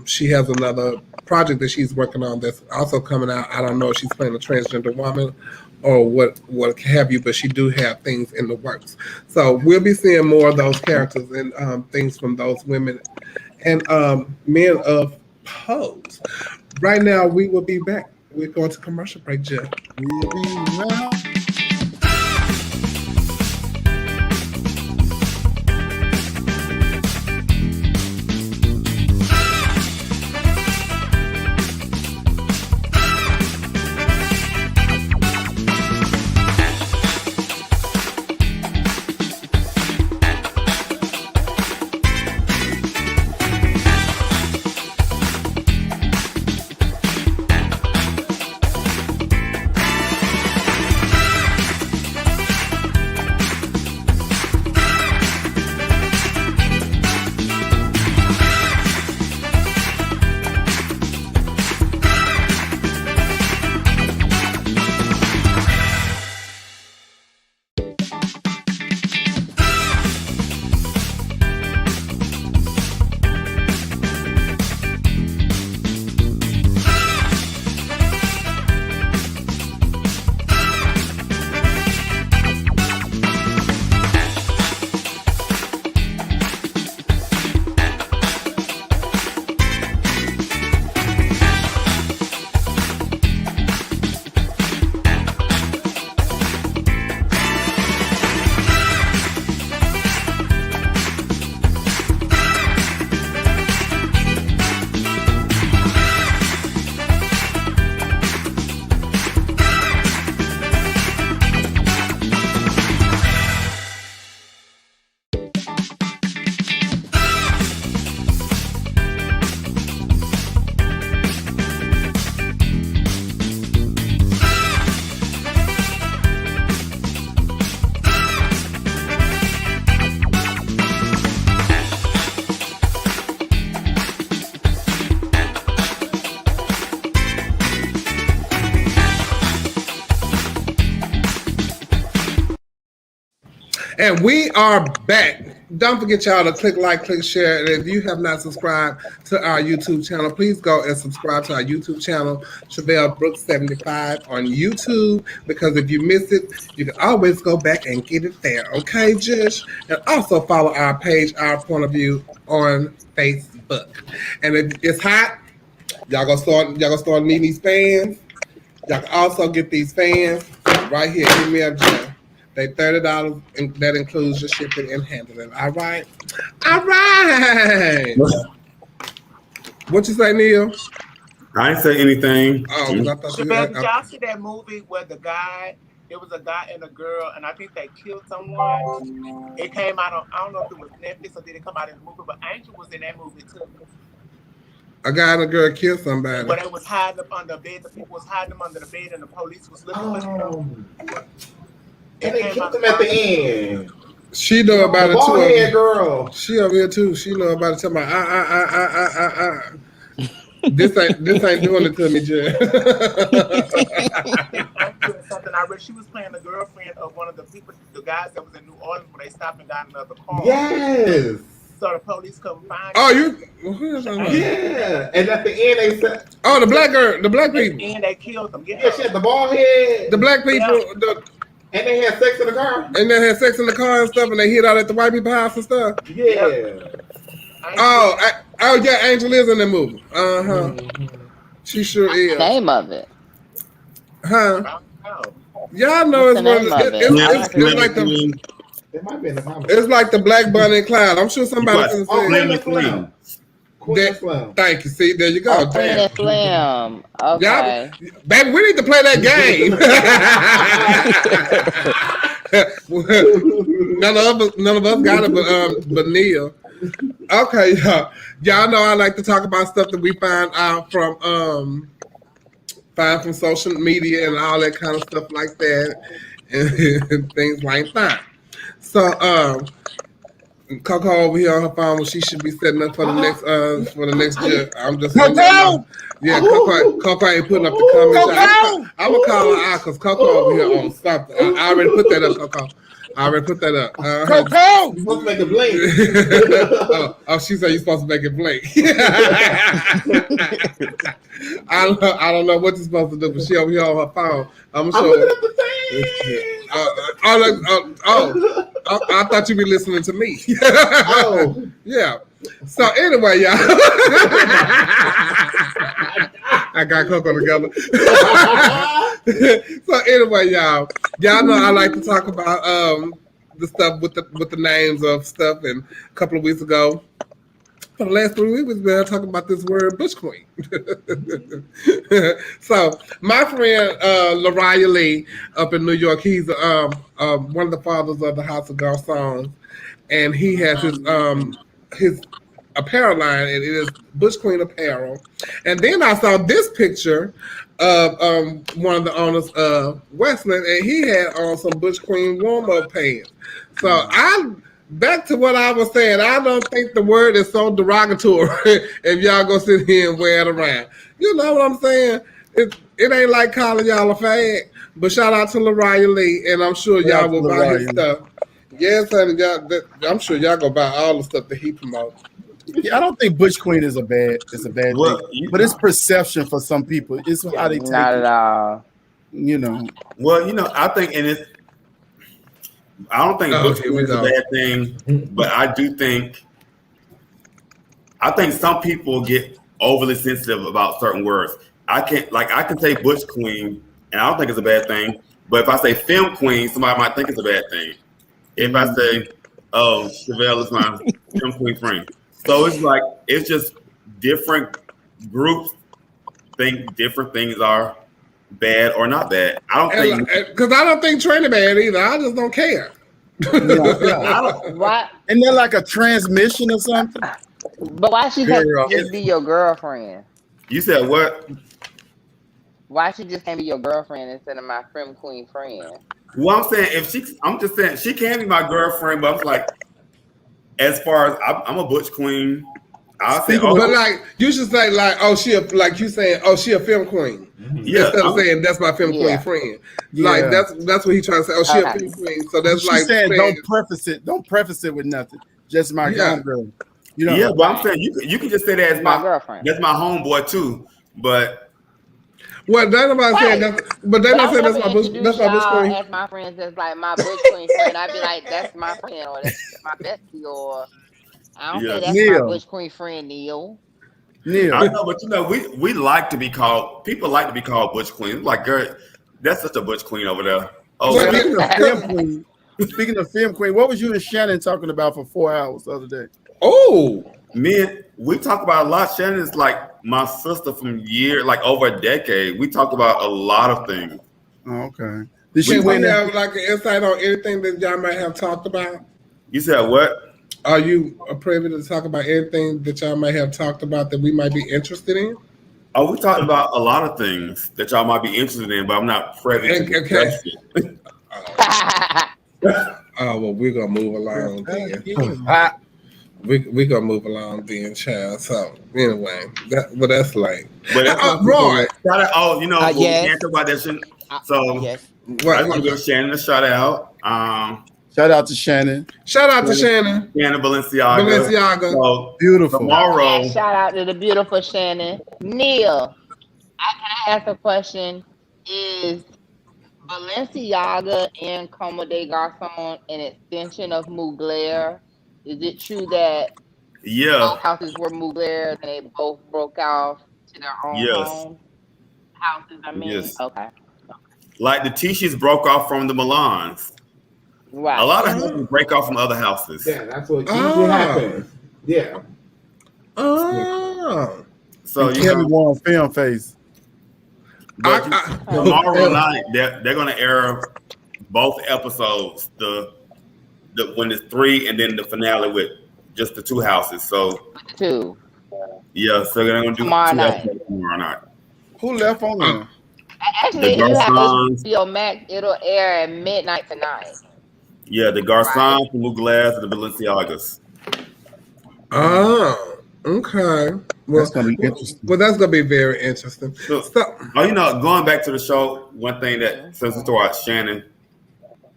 she has another project that she's working on that's also coming out. I don't know if she's playing a transgender woman or what have you, but she do have things in the works. So we'll be seeing more of those characters and things from those women and men of Pose. Right now, we will be back. We're going to commercial break, Jeff. We'll be right. And we are back. Don't forget, y'all, to click like, click share. And if you have not subscribed to our YouTube channel, please go and subscribe to our YouTube channel, Chevelle Brooks 75 on YouTube. Because if you miss it, you can always go back and get it there. Okay, Jish? And also follow our page, Our Point of View, on Facebook. And if it's hot, y'all gonna start needing these fans. Y'all can also get these fans right here. Give me a J. They $30, and that includes your shipping and handling. All right. What you say, Neil? I ain't say anything. Oh, I thought Did y'all see that movie where it was a guy and a girl, and I think they killed someone? It came out on, I don't know if it was Netflix or did it come out in the movie, but Angel was in that movie too. A guy and a girl killed somebody. But they was hiding them under the bed. The people was hiding them under the bed, and the police was looking for them. And they killed him at the end. She know about it too. Bald-head girl. She over here too. She know about it. Tell me, This ain't doing it to me, Jay. Something I read. She was playing the girlfriend of one of the people, the guys that was in New Orleans when they stopped and got another car. Yes. So the police couldn't find. Oh, her. Yeah. And at the end they said. Oh, the black girl, the black people. And they killed them. Yeah, she had the bald head. The black people. Yeah. And they had sex in the car. And they had sex in the car and stuff, and they hid out at the white people's house and stuff. Yeah. Oh, yeah, Angel is in the movie. She sure is. Name of it. Huh? Y'all know it's like the. It might be in the comments. It's like the Black Bunny and Cloud. I'm sure somebody can say. Thank you. See, there you go. Oh, Queen and Slim. Okay. Baby, we need to play that game. none of us got it, but Neil. Okay, y'all know I like to talk about stuff that we find out from social media and all that kind of stuff like that, and things like that. So, Coco over here on her phone, well, she should be setting up for the next year. I'm just Coco. Yeah, Coco ain't putting up the comments. I'm gonna call her out because Coco over here on something. I already put that up, Coco. Coco, you supposed to make it blink. She said you're supposed to make it blink. I don't know what you're supposed to do, but she over here on her phone. I'm looking at the thing. I thought you'd be listening to me. Yeah. So anyway, y'all. I got Coco together. So anyway, y'all know I like to talk about the stuff with the names of stuff. And a couple of weeks ago, for the last 3 weeks, we've been talking about this word Bush Queen. So my friend Lariah Lee up in New York, he's one of the fathers of the House of Garçons, and he has his apparel line, and it is Bush Queen apparel. And then I saw this picture of one of the owners of Westland, and he had on some Bush Queen warm-up pants. So back to what I was saying, I don't think the word is so derogatory if y'all go sit here and wear it around. You know what I'm saying? It ain't like calling y'all a fag, but shout out to Lariah Lee, and I'm sure y'all will buy his stuff. Yes, honey, I'm sure y'all go buy all the stuff that he promotes. Yeah, I don't think Bush Queen is a bad thing, but it's perception for some people. It's how they take it. Not at all. You know. Well, I think, I don't think Bush Queen is a bad thing, but I think some people get overly sensitive about certain words. I can say Bush Queen, and I don't think it's a bad thing. But if I say Film Queen, somebody might think it's a bad thing. If I say, Chevelle is my Film Queen friend. So it's just different groups think different things are bad or not bad. I don't think, because I don't think Trent bad either. I just don't care. Why? And they're like a transmission or something. But why she can't just be your girlfriend? You said what? Why she just can't be your girlfriend instead of my Film Queen friend? Well, I'm saying I'm just saying she can be my girlfriend, but I'm like, as far as I'm a Butch Queen, I'll say, but like you should say, like, oh, like you saying, oh, she a film queen. Yeah, instead of saying that's my film queen friend. Like that's what he trying to say. Oh, she a film queen. So that's She's like saying don't preface it with nothing. Just my homegirl. You know. Yeah, but I'm saying you can just say that as my girlfriend. That's my homeboy too. But well, they're not saying that. But they're not saying that's my bush. That's my bush queen. As my friends, that's like my bush queen friend. I'd be like, that's my friend, or that's my bestie, or I don't say that's my bush queen friend, Neil. I know, but we like to be called. People like to be called butch queen. Like, girl, that's such a butch queen over there. Oh, speaking of film queen, what was you and Shannon talking about for 4 hours the other day? Oh, man, we talk about a lot. Shannon's like my sister from like over a decade. We talk about a lot of things. Oh, okay. Did she have like an insight on anything that y'all might have talked about? You said what? Are you privy to talk about anything that y'all might have talked about that we might be interested in? Oh, we talked about a lot of things that y'all might be interested in, but I'm not privy to discuss it. Oh, well, we're gonna move along then. We're gonna move along then, child. So anyway, that's like, but that's right. We can't talk about that shit. So I just want to give Shannon a shout out. Shout out to Shannon. Shannon Balenciaga. So, beautiful. Tomorrow. Shout out to the beautiful Shannon. Neil, can I ask a question? Is Balenciaga and Como des Garçons an extension of Mugler? Is it true that both houses were Mugler and they both broke off to their own houses? Yes. Okay. Like the Tishis broke off from the Milans. Right. A lot of houses break off from other houses. Yeah, that's what usually happens. Yeah. Oh. So you can't go on film face. But tomorrow night, they're gonna air both episodes. The when it's 3 and then the finale with just the 2 houses. So 2. Yeah, so they're gonna do tomorrow night. Who left on there? Actually, you have HBO Max. It'll air at midnight tonight. Yeah, the Garçons, the Mugler, and the Balenciagas. Oh, okay. Well, that's gonna be interesting. Well, that's gonna be very interesting. So, going back to the show, one thing that since we talked about Shannon,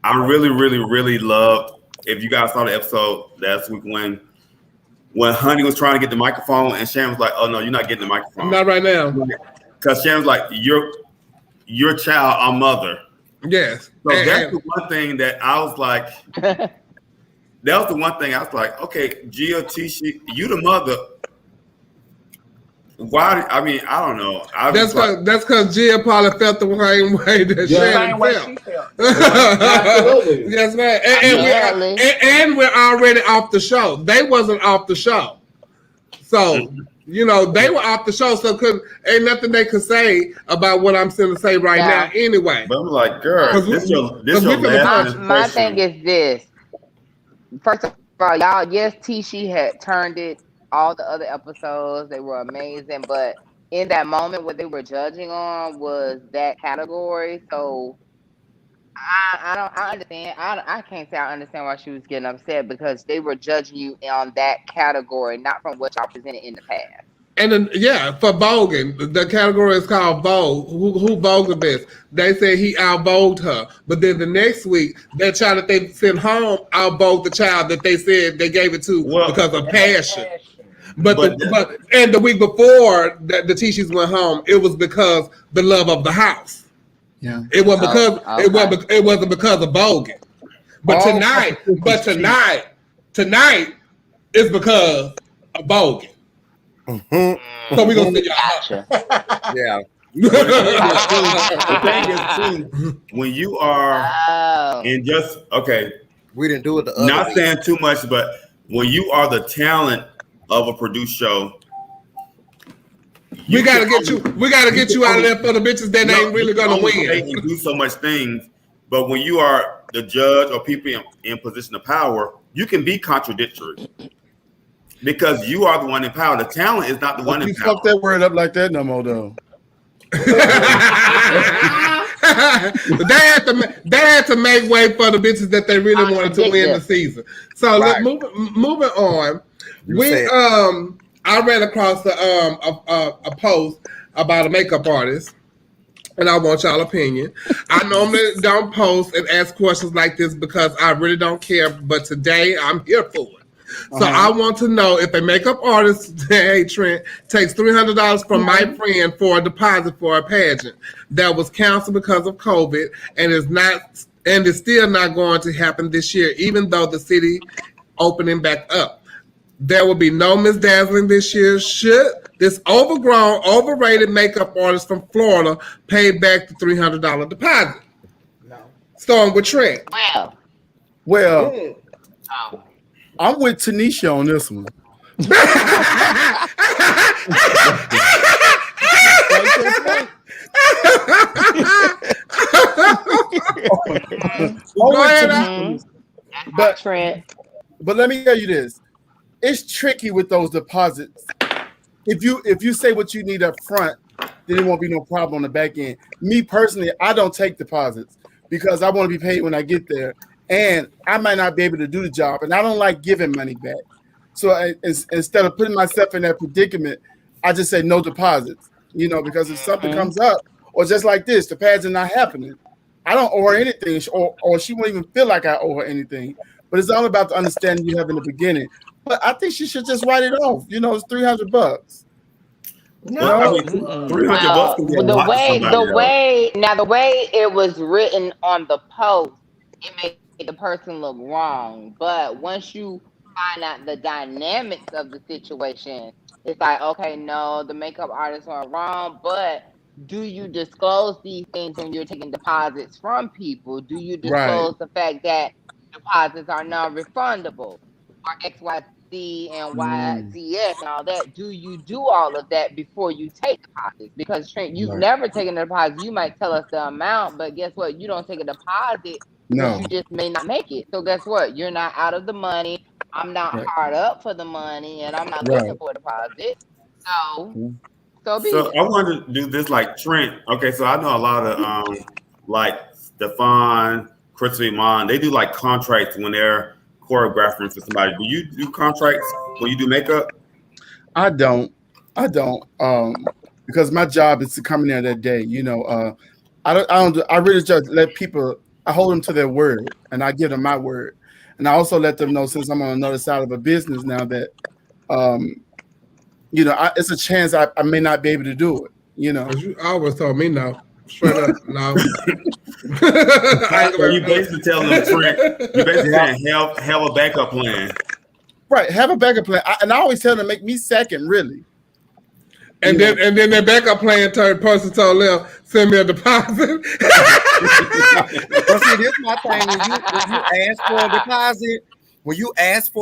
I really, really, really loved. If you guys saw the episode last week when Honey was trying to get the microphone and Shannon was like, "Oh no, you're not getting the microphone. Not right now." Because Shannon was like, "Your child, our mother." Yes. So that's the one thing that I was like. That was the one thing I was like, okay, Gia, Tisha, you the mother. Why? I mean, I don't know. That's because Gia probably felt the same way that Shannon felt. Absolutely. Yes, man. And we're already off the show. They wasn't off the show. So, they were off the show, so ain't nothing they could say about what I'm going to say right now anyway. But I'm like, girl, this your last my thing is this. First of all, y'all, yes, Tisha had turned it. All the other episodes, they were amazing. But in that moment, what they were judging on was that category. So I understand. I can't say I understand why she was getting upset because they were judging you on that category, not from what y'all presented in the past. And then, for voguing, the category is called Vogue. Who vogued the best? They said he outvogued her. But then the next week, that child that they sent home outvogued the child that they said they gave it to because of passion. But the week before the Tishis went home, it was because the love of the house. Yeah, it wasn't because it wasn't because of voguing. But tonight is because of voguing. Mm-hmm. So we're gonna see y'all. Yeah. The thing is, too, when you are in we didn't do it the other not week. saying too much, but when you are the talent of a produced show, we gotta get you out of there for the bitches that ain't really gonna win. They can do so much things, but when you are the judge or people in position of power, you can be contradictory. Because you are the one in power. The talent is not the one in power. You fuck that word up like that no more, though. They had to make way for the bitches that they really wanted to win the season. So let's moving on. I ran across a post about a makeup artist, and I want y'all opinion. I normally don't post and ask questions like this because I really don't care, but today I'm here for it. So I want to know if a makeup artist, hey Trent, takes $300 from my friend for a deposit for a pageant that was canceled because of COVID and is still not going to happen this year, even though the city opening back up. There will be no Miss Dazzling this year. Should this overgrown, overrated makeup artist from Florida pay back the $300 deposit? No. Starting with Trent. Well, I'm with Tanisha on this one. But let me tell you this. It's tricky with those deposits. If you say what you need up front, then it won't be no problem on the back end. Me personally, I don't take deposits because I want to be paid when I get there, and I might not be able to do the job, and I don't like giving money back. So instead of putting myself in that predicament, I just say no deposits. Because if something comes up, or just like this, the pageant not happening, I don't owe her anything, or she won't even feel like I owe her anything. But it's all about the understanding you have in the beginning. But I think she should just write it off. It's $300. No, the way it was written on the post, it made the person look wrong. But once you find out the dynamics of the situation, it's like, okay, no, the makeup artists are wrong, but do you disclose these things when you're taking deposits from people? Do you disclose the fact that deposits are non-refundable or XYZ and YZS and all that? Do you do all of that before you take deposits? Because Trent, you've never taken a deposit. You might tell us the amount, but guess what? You don't take a deposit. No, you just may not make it. So guess what? You're not out of the money. I'm not hard up for the money, and I'm not looking for a deposit. So I wanted to do this like Trent. Okay, so I know a lot of like Stefan, Chris Iman, they do like contracts when they're choreographing for somebody. Do you do contracts when you do makeup? I don't. Because my job is to come in there that day. I really just let people. I hold them to their word, and I give them my word, and I also let them know, since I'm on another side of a business now, that it's a chance I may not be able to do it. You always told me no. Straight up, no. You basically telling them, Trent, you basically saying have a backup plan. Right, have a backup plan. And I always tell them, make me second, really. And then their backup plan person told them, send me a deposit. But see, this is my thing. When you ask for a deposit, when you ask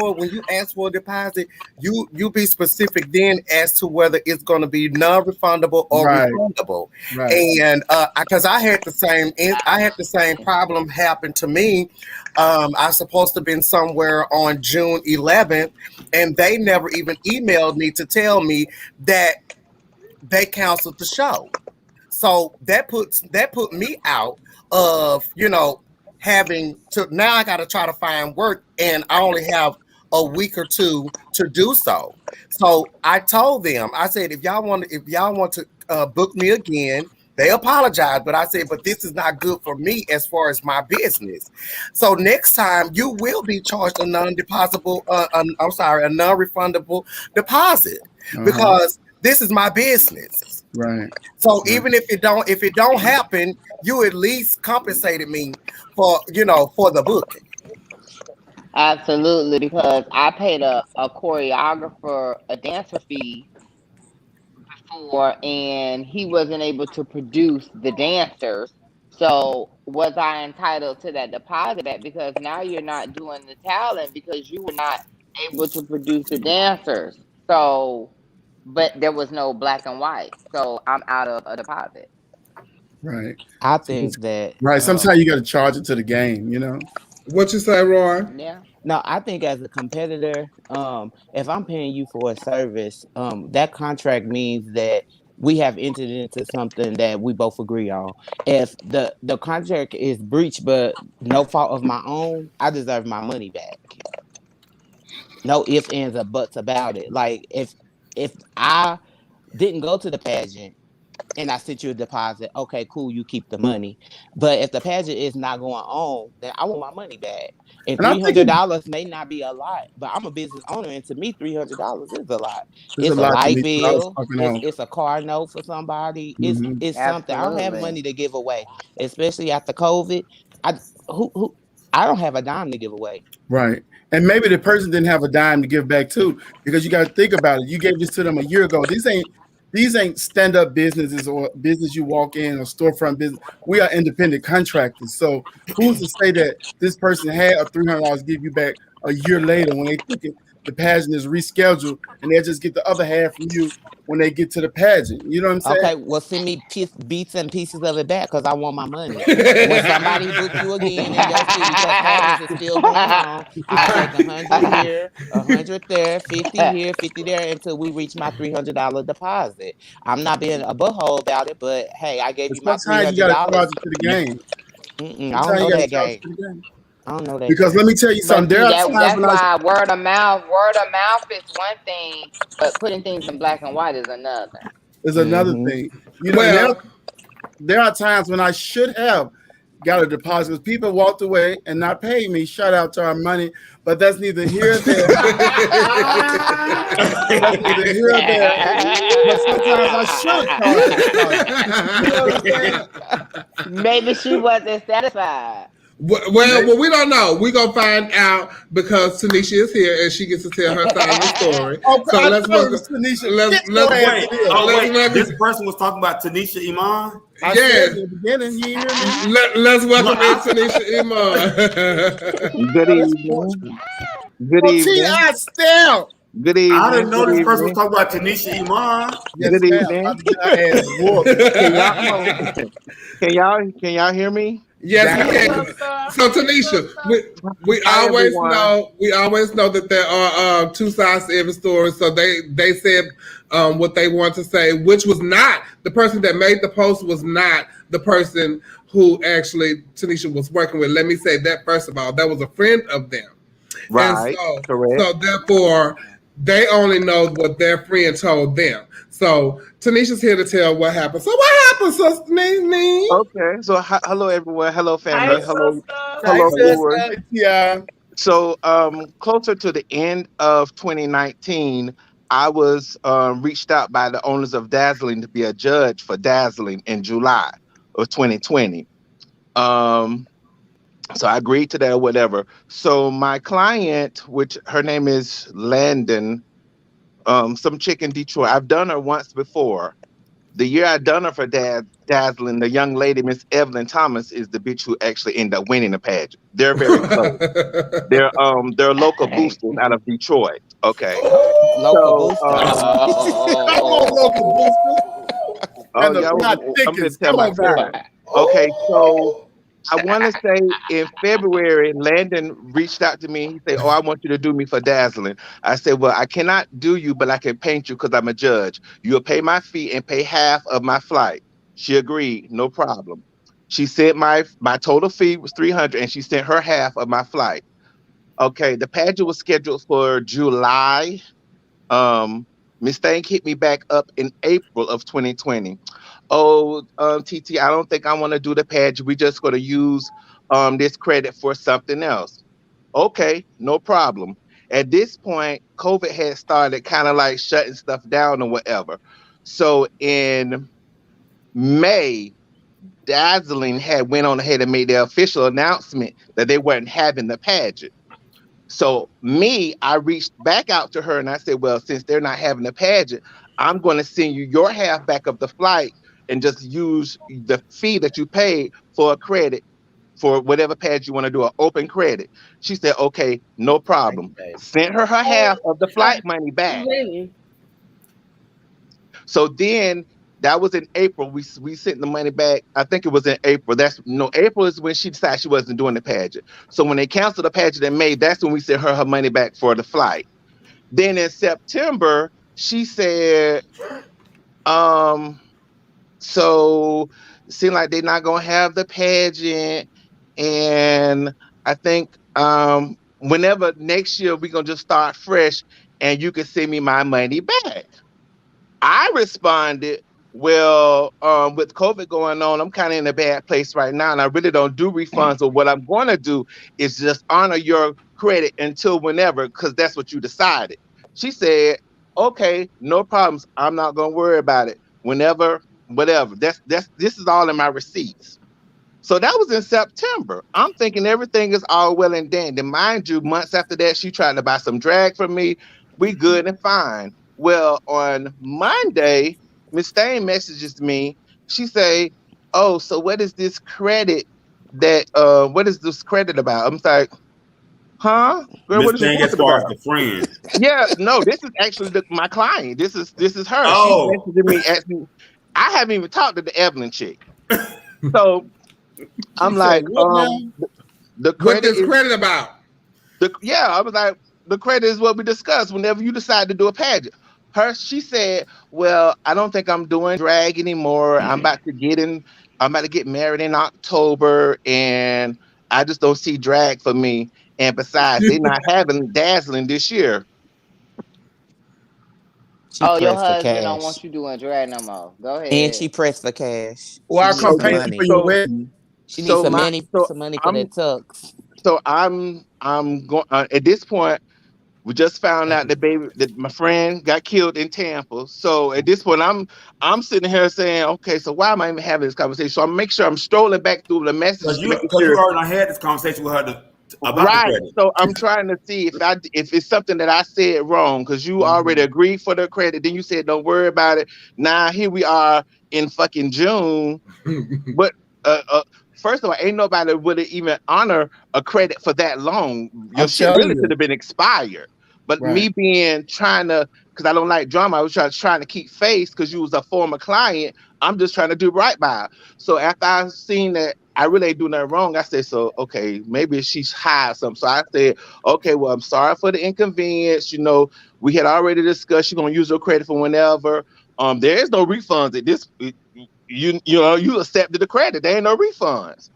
for a deposit, you be specific then as to whether it's going to be non-refundable or refundable. Right. And because I had the same problem happen to me. I was supposed to have been somewhere on June 11th, and they never even emailed me to tell me that they canceled the show. So that put me out of having to, now I got to try to find work, and I only have a week or two to do so. So I told them, I said, if y'all want to book me again, they apologized, but I said, but this is not good for me as far as my business. So next time you will be charged a non-refundable deposit because this is my business. Right. So even if it don't happen, you at least compensated me for the booking. Absolutely, because I paid a choreographer a dancer fee before, and he wasn't able to produce the dancers. So was I entitled to that deposit back? Because now you're not doing the talent because you were not able to produce the dancers. So, but there was no black and white, so I'm out of a deposit. Right. I think that sometimes you got to charge it to the game, What you say, Roy? Yeah. No, I think as a competitor, if I'm paying you for a service, that contract means that we have entered into something that we both agree on. If the contract is breached, but no fault of my own, I deserve my money back. No ifs, ands, or buts about it. Like if if I didn't go to the pageant and I sent you a deposit, okay, cool, you keep the money. But if the pageant is not going on, then I want my money back. And And I'm thinking $300 may not be a lot, but I'm a business owner, and to me, $300 is a lot. there's a It's a lot to light me. I was bill. talking on. It's a car note for somebody. Mm-hmm. It's something. I don't have Absolutely. money to give away, especially after COVID. I who I don't have a dime to give away. Right. And maybe the person didn't have a dime to give back too, because you got to think about it. You gave this to them a year ago. These ain't stand-up businesses or business you walk in or storefront business. We are independent contractors. So who's to say that this person had a $300 to give you back a year later when they think the pageant is rescheduled and they just get the other half from you when they get to the pageant? You know what I'm saying? Okay, well, send me beats and pieces of it back because I want my money. When somebody book you again in your city, because pageants is still going on, I'll take 100 here, 100 there, 50 here, 50 there until we reach my $300 deposit. I'm not being a butthole about it, but hey, I gave But you my sometimes you got to charge $300. it to the game. I don't Sometimes know you got to that charge it game. to the game. I don't know that Because game. let me tell you something. But There see, are times that's when why word of mouth is one thing, but putting things in black and white is another. is another thing. You know, Well, there are times when I should have got a deposit because people walked away and not paid me. Shout out to our money, but that's neither here nor there. That's neither here nor there. But sometimes I should have charged a deposit. You know what I'm saying? Maybe she wasn't satisfied. well, we don't know. We're going to find out because Tanisha is here and she gets to tell her side of the story. Oh, So I let's told you, welcome. Tanisha, Let's get your ass Wait, in here. wait. This person was talking about Tanisha Iman. I said in the beginning, you hear me? Let's welcome in Tanisha Iman. Good Oh, that's Porsche. evening. Good Oh, evening. T.I. still. Good I evening. didn't know Good this person was evening. talking about Tanisha Iman. Yes, Good ma'am. evening. About to get our ass whooped. Can y'all hear me? Yes, we Exactly. can. Sister, So Tanisha, we Hi always everyone. know that there are two sides to every story. So they said what they want to say, which was not the person that made the post was not the person who actually Tanisha was working with. Let me say that first of all, that was a friend of them, Right. and Correct. so therefore they only know what their friend told them. So Tanisha's here to tell what happened. So what happened, Sister Nene? Okay. So hello everyone. Hello hey, family. Hello sister. viewers. Yeah. So closer to the end of 2019, I was reached out by the owners of Dazzling to be a judge for Dazzling in July of 2020. So I agreed to that or whatever. So my client, which her name is Landon, some chick in Detroit. I've done her once before. The year I done her for Dazzling, the young lady, Miss Evelyn Thomas, is the bitch who actually ended up winning the pageant. They're very close. They're local boosters out of Detroit. Okay. Local So Come on, local boosters. And the plot I'm gonna thickens. tell Come my on, story. guys. Okay, so I want to say in February, Landon reached out to me. He said, "Oh, I want you to do me for Dazzling." I said, "Well, I cannot do you, but I can paint you because I'm a judge. You'll pay my fee and pay half of my flight." She agreed, no problem. She said my total fee was $300, and she sent her half of my flight. Okay, the pageant was scheduled for July. Miss Thing hit me back up in April of 2020. Oh, TT, I don't think I want to do the pageant. We're just going to use this credit for something else. Okay, no problem. At this point, COVID had started kind of like shutting stuff down or whatever. So in May, Dazzling had went on ahead and made the official announcement that they weren't having the pageant. So I reached back out to her and I said, well, since they're not having a pageant, I'm going to send you your half back of the flight and just use the fee that you paid for a credit for whatever pageant you want to do, an open credit. She said, okay, no problem. Sent her half of the flight money back. So then that was in April. We sent the money back. I think it was in April. April is when she decided she wasn't doing the pageant. So when they canceled the pageant in May, that's when we sent her money back for the flight. Then in September, she said, so it seemed like they're not gonna have the pageant. And I think whenever next year we're gonna just start fresh and you can send me my money back. I responded, well, with COVID going on, I'm kind of in a bad place right now, and I really don't do refunds. So what I'm going to do is just honor your credit until whenever, because that's what you decided. She said, okay, no problems. I'm not going to worry about it. Whenever, whatever. This is all in my receipts. So that was in September. I'm thinking everything is all well and dandy. Mind you, months after that, she tried to buy some drag from me. We good and fine. Well, on Monday, Miss Stain messages me. She say, "Oh, so what is this credit that? What is this credit about?" I'm like, "Huh, girl, what Miss is you Thing as talking far as about?" the friend. Yeah, no, this is actually my client. This is her. Oh. She's messaging me asking. I haven't even talked to the Evelyn chick. So I'm like, the credit what this credit about? I was like, the credit is what we discussed whenever you decide to do a pageant. She said, well, I don't think I'm doing drag anymore. I'm about to get married in October, and I just don't see drag for me. And besides, they're not having Dazzling this year. Your husband don't want you doing drag no more. Go ahead. And she pressed for cash. Well, I'll come pay you for your wedding. She needs some money for that tux. So I'm going at this point. We just found out that my friend got killed in Tampa. So at this point, I'm sitting here saying, okay, so why am I even having this conversation? So I'm make sure I'm strolling back through the messages. Because you already had this conversation with her about right. the credit. So I'm trying to see if it's something that I said wrong, because you already agreed for the credit. Then you said don't worry about it. Now here we are in fucking June, but first of all, ain't nobody would even honor a credit for that long. Your shit really could have been expired. But me trying to, because I don't like drama, I was trying to keep face because you was a former client. I'm just trying to do right by her. So after I seen that I really ain't doing nothing wrong, I said, so, okay, maybe she's high or something. So I said, okay, well, I'm sorry for the inconvenience. You know, we had already discussed you're going to use your credit for whenever. There is no refunds at this. You accepted the credit. There ain't no refunds.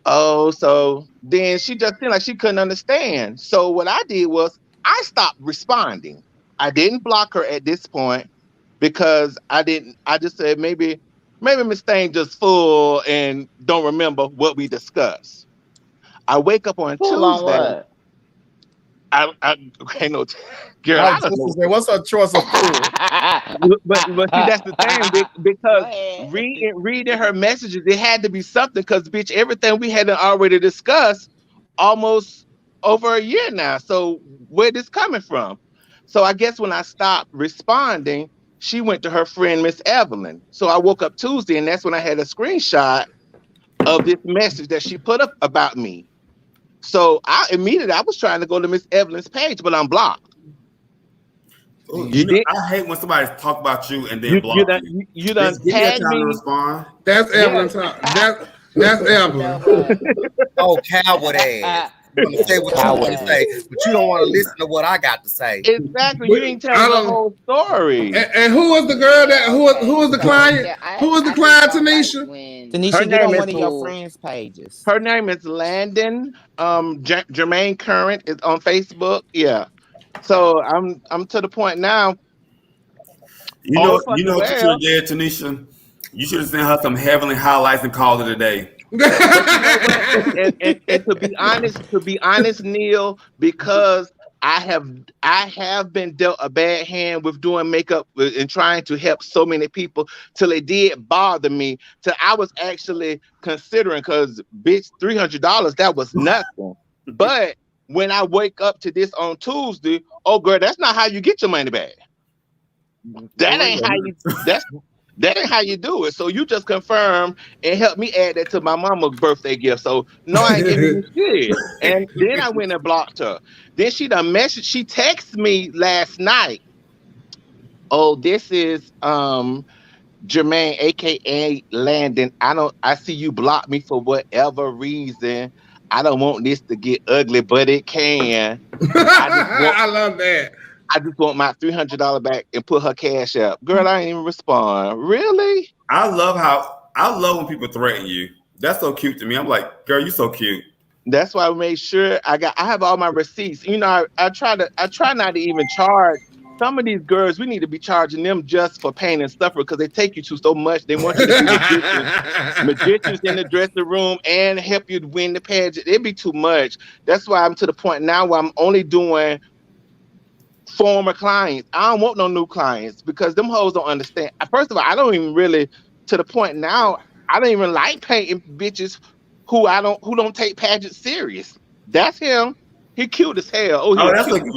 Oh, so then she just seemed like she couldn't understand. So what I did was I stopped responding. I didn't block her at this point because I just said maybe Miss Thing just full and don't remember what we discussed. I wake up on Tuesday. I ain't no girl. I don't know. What's her choice of food? but see, that's the thing, because reading her messages, it had to be something, because bitch, everything we had already discussed almost over a year now. So where this coming from? So I guess when I stopped responding, she went to her friend Miss Evelyn. So I woke up Tuesday, and that's when I had a screenshot of this message that she put up about me. So I was trying to go to Miss Evelyn's page, but I'm blocked. Ooh, I hate when somebody talk about you and then block you. You done tagged me. Respond. That's Evelyn's time. That's Evelyn. Oh, coward ass. You want to say what you want to say, but you don't want to listen to what I got to say. Exactly. You ain't telling the whole story. And who was the girl who was the client? Who was the client, Tanisha? Tanisha, get on one of your friends' pages. Her name is Landon. Jermaine Current is on Facebook. Yeah. So I'm to the point now. You know what you should have did, Tanisha? You should have sent her some heavenly highlights and called it a day. and to be honest, Neil, because I have been dealt a bad hand with doing makeup and trying to help so many people, till it did bother me. Till I was actually considering, because bitch, $300, that was nothing. But when I wake up to this on Tuesday, oh girl, that's not how you get your money back. That ain't how you do it. So you just confirm and help me add that to my mama's birthday gift. So no, I ain't giving you shit. And then I went and blocked her. Then she texted me last night. Oh, this is Jermaine, aka Landon. I see you blocked me for whatever reason. I don't want this to get ugly, but it can. I love that. I just want my $300 back and put her cash up. Girl, I ain't even respond. Really? I love when people threaten you. That's so cute to me. I'm like, girl, you so cute. That's why I made sure I have all my receipts. You know, I try not to even charge some of these girls, we need to be charging them just for pain and suffering because they take you to so much. They want you to be magicians in the dressing room and help you to win the pageant. It'd be too much. That's why I'm to the point now where I'm only doing former clients. I don't want no new clients because them hoes don't understand. First of all, I don't even really, to the point now, I don't even like painting bitches who don't take pageants serious. That's him. He cute as hell. Oh,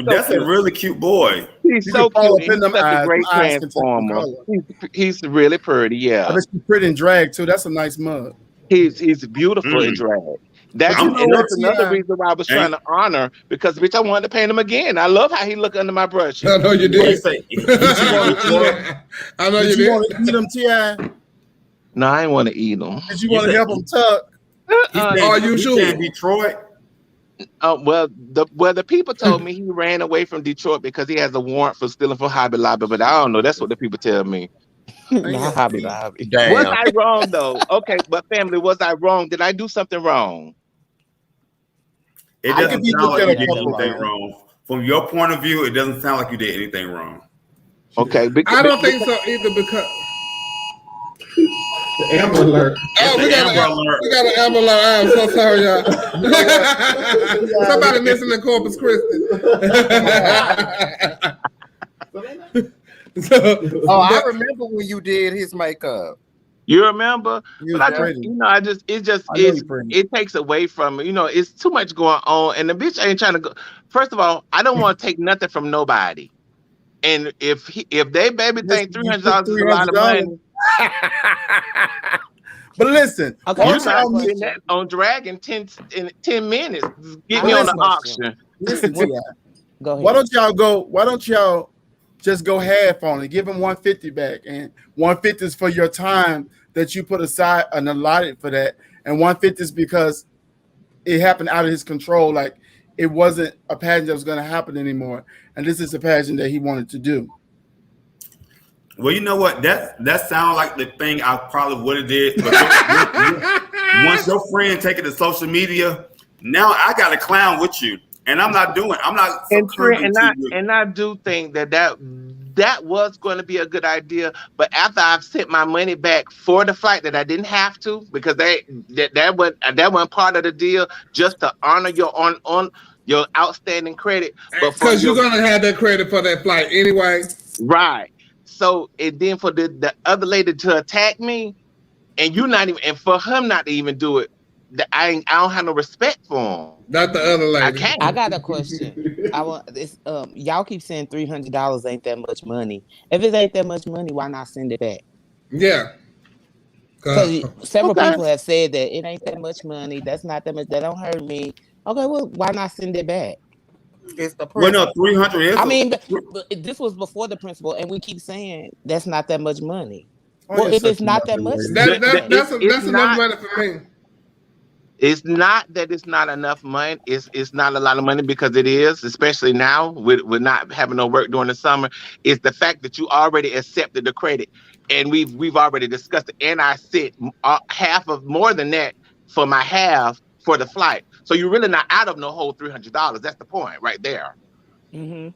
that's a really cute boy. He's so cute. He's such a great transformer. He's really pretty. Yeah. But she's pretty in drag too. That's a nice mug. He's beautiful in drag. That's another reason why I was trying to honor because bitch, I wanted to paint him again. I love how he look under my brush. I know you did. I know you did. You want to eat him, T.I.? No, I didn't want to eat him. Did you want to help him tuck? Are you sure? In Detroit. Well, the people told me he ran away from Detroit because he has a warrant for stealing from Hobby Lobby, but I don't know. That's what the people tell me. Hobby Lobby. Was I wrong though? Okay, but family, was I wrong? Did I do something wrong? It doesn't sound like you did anything wrong. From your point of view, it doesn't sound like you did anything wrong. Okay, I don't think so either because. The Amber Alert. Oh, we got an Amber Alert. I'm so sorry, y'all. Somebody missing in Corpus Christi. I remember when you did his makeup. You remember? It takes away from it. It's too much going on, and the bitch ain't trying to go. First of all, I don't want to take nothing from nobody. And if they baby think $300 is a lot of money. But listen, you're not getting that on drag in 10 minutes. Get me on the auction. Listen, Go ahead. Why don't y'all just go half on it? Give him 150 back, and 150 is for your time that you put aside and allotted for that, and 150 is because it happened out of his control. Like it wasn't a pageant that was going to happen anymore, and this is a pageant that he wanted to do. Well, you know what? That sounds like the thing I probably would have did. But once your friend take it to social media, now I got to clown with you, and I'm not. And I do think that was going to be a good idea. But after I've sent my money back for the flight that I didn't have to, because that wasn't part of the deal, just to honor your on your outstanding credit. Because you're gonna have that credit for that flight anyway, right? So and then for the other lady to attack me, and you not even, and for him not to even do it, I don't have no respect for him. Not the other lady. I got a question. I want this. Y'all keep saying $300 ain't that much money. If it ain't that much money, why not send it back? Yeah. Because several people have said that it ain't that much money. That's not that much. That don't hurt me. Okay, well, why not send it back? It's the well, no, 300 is. I mean, but this was before the principal, and we keep saying that's not that much money. Well, if it's not that much, that's enough money for me. It's not that it's not enough money. It's not a lot of money because it is, especially now with not having no work during the summer. It's the fact that you already accepted the credit, and we've already discussed it. And I sit half of more than that for my half for the flight. So you're really not out of no whole $300. That's the point right there. Mm-hmm.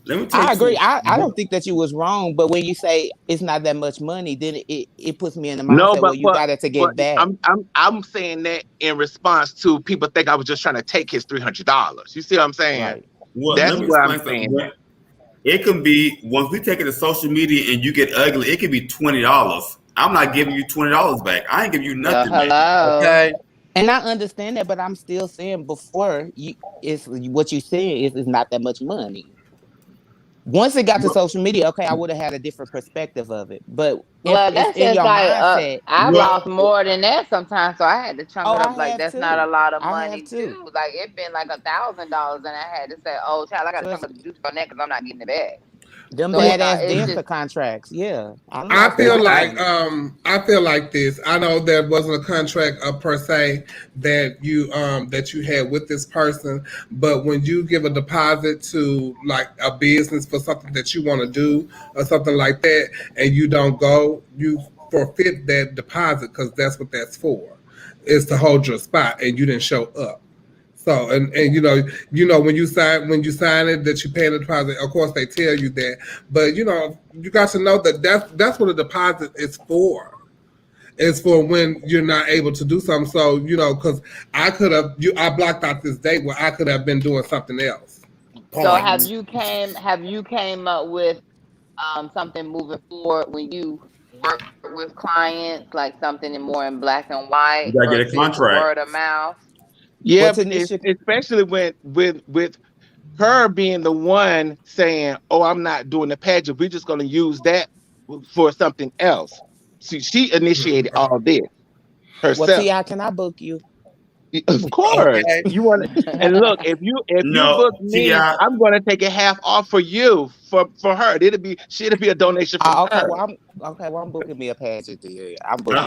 Let me tell I agree. I don't think that you was wrong, but when you say it's not that much money, then it puts me in the mindset where you got it to get back. I'm saying that in response to people think I was just trying to take his $300. You see what I'm saying? Right. Well, that's what I'm saying. It can be once we take it to social media and you get ugly, it could be $20. I'm not giving you $20 back. I ain't giving you nothing back. Okay. And I understand that, but I'm still saying before it's what you said is not that much money. Once it got to social media, okay, I would have had a different perspective of it. But well, that's just like I lost more than that sometimes, so I had to chunk it up like that's not a lot of money too. Like it been like $1,000, and I had to say, "Oh, child, I got to chunk up the juice on that because I'm not getting it back." Them badass dancer contracts, yeah. I feel like this. I know there wasn't a contract per se that you had with this person, but when you give a deposit to like a business for something that you want to do or something like that, and you don't go, you forfeit that deposit because that's what that's for. It's to hold your spot, and you didn't show up. So and you know when you sign it that you pay the deposit. Of course, they tell you that, but you got to know that that's what a deposit is for. It's for when you're not able to do something. So because I blocked out this date where I could have been doing something else. So have you came up with something moving forward when you work with clients, like something more in black and white? You gotta get a contract. Word of mouth. Yeah, especially with her being the one saying, "Oh, I'm not doing the pageant. We're just going to use that for something else." See, she initiated all this herself. Well, T.I., can I book you? Of course, you want to. And look, if you book me, I'm going to take a half off for you for her. It'll be a donation from her. Well, I'm booking me a pageant deal. I'm booking.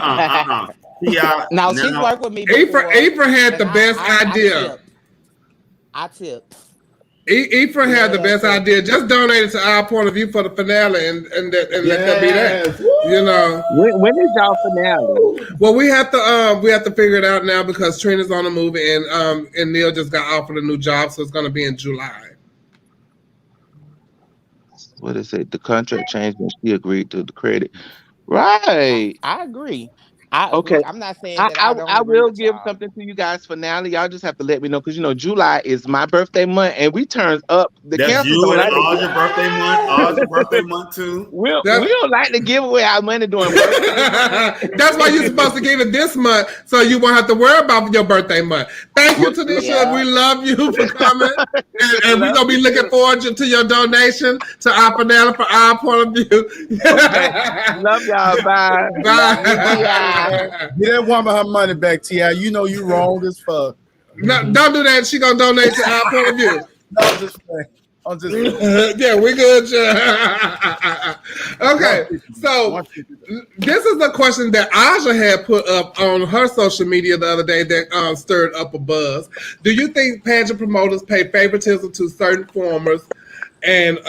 Now she's worked with me before. April had the best idea. I tipped. April had the best idea. Just donate it to Our Point of View for the finale, and let that be that. When is y'all finale? Well, we have to figure it out now because Trina's on the move, and Neil just got offered a new job, so it's going to be in July. What is it? The contract changed when she agreed to the credit. Right. I agree. Okay. I'm not saying that I will give something to you guys finale. Y'all just have to let me know because July is my birthday month and we turn up the That's you and all your birthday month, all your birthday month too. We don't like to give away our money during birthday. That's why you're supposed to give it this month so you won't have to worry about your birthday month. Thank you, Tanisha. Yeah. We love you for coming. and we're gonna be looking forward to your donation to our finale for Our Point of View. Love y'all. Bye. Bye. Get that woman her money back, T.I. You know you wrong as fuck. No, don't do that. She gonna donate to Our Point of View. No, I'm just playing. Yeah, we good. Okay, so this is a question that Aja had put up on her social media the other day that stirred up a buzz. Do you think pageant promoters pay favoritism to certain performers? And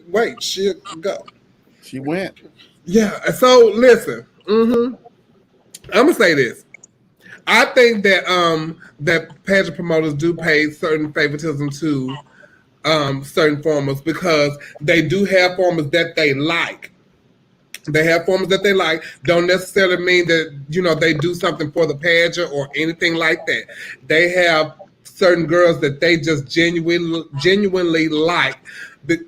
wait, she'll go. She went. Yeah. So listen. I'm gonna say this. I think that that pageant promoters do pay certain favoritism to certain performers because they do have performers that they like. They have performers that they like. Don't necessarily mean that they do something for the pageant or anything like that. They have certain girls that they just genuinely like,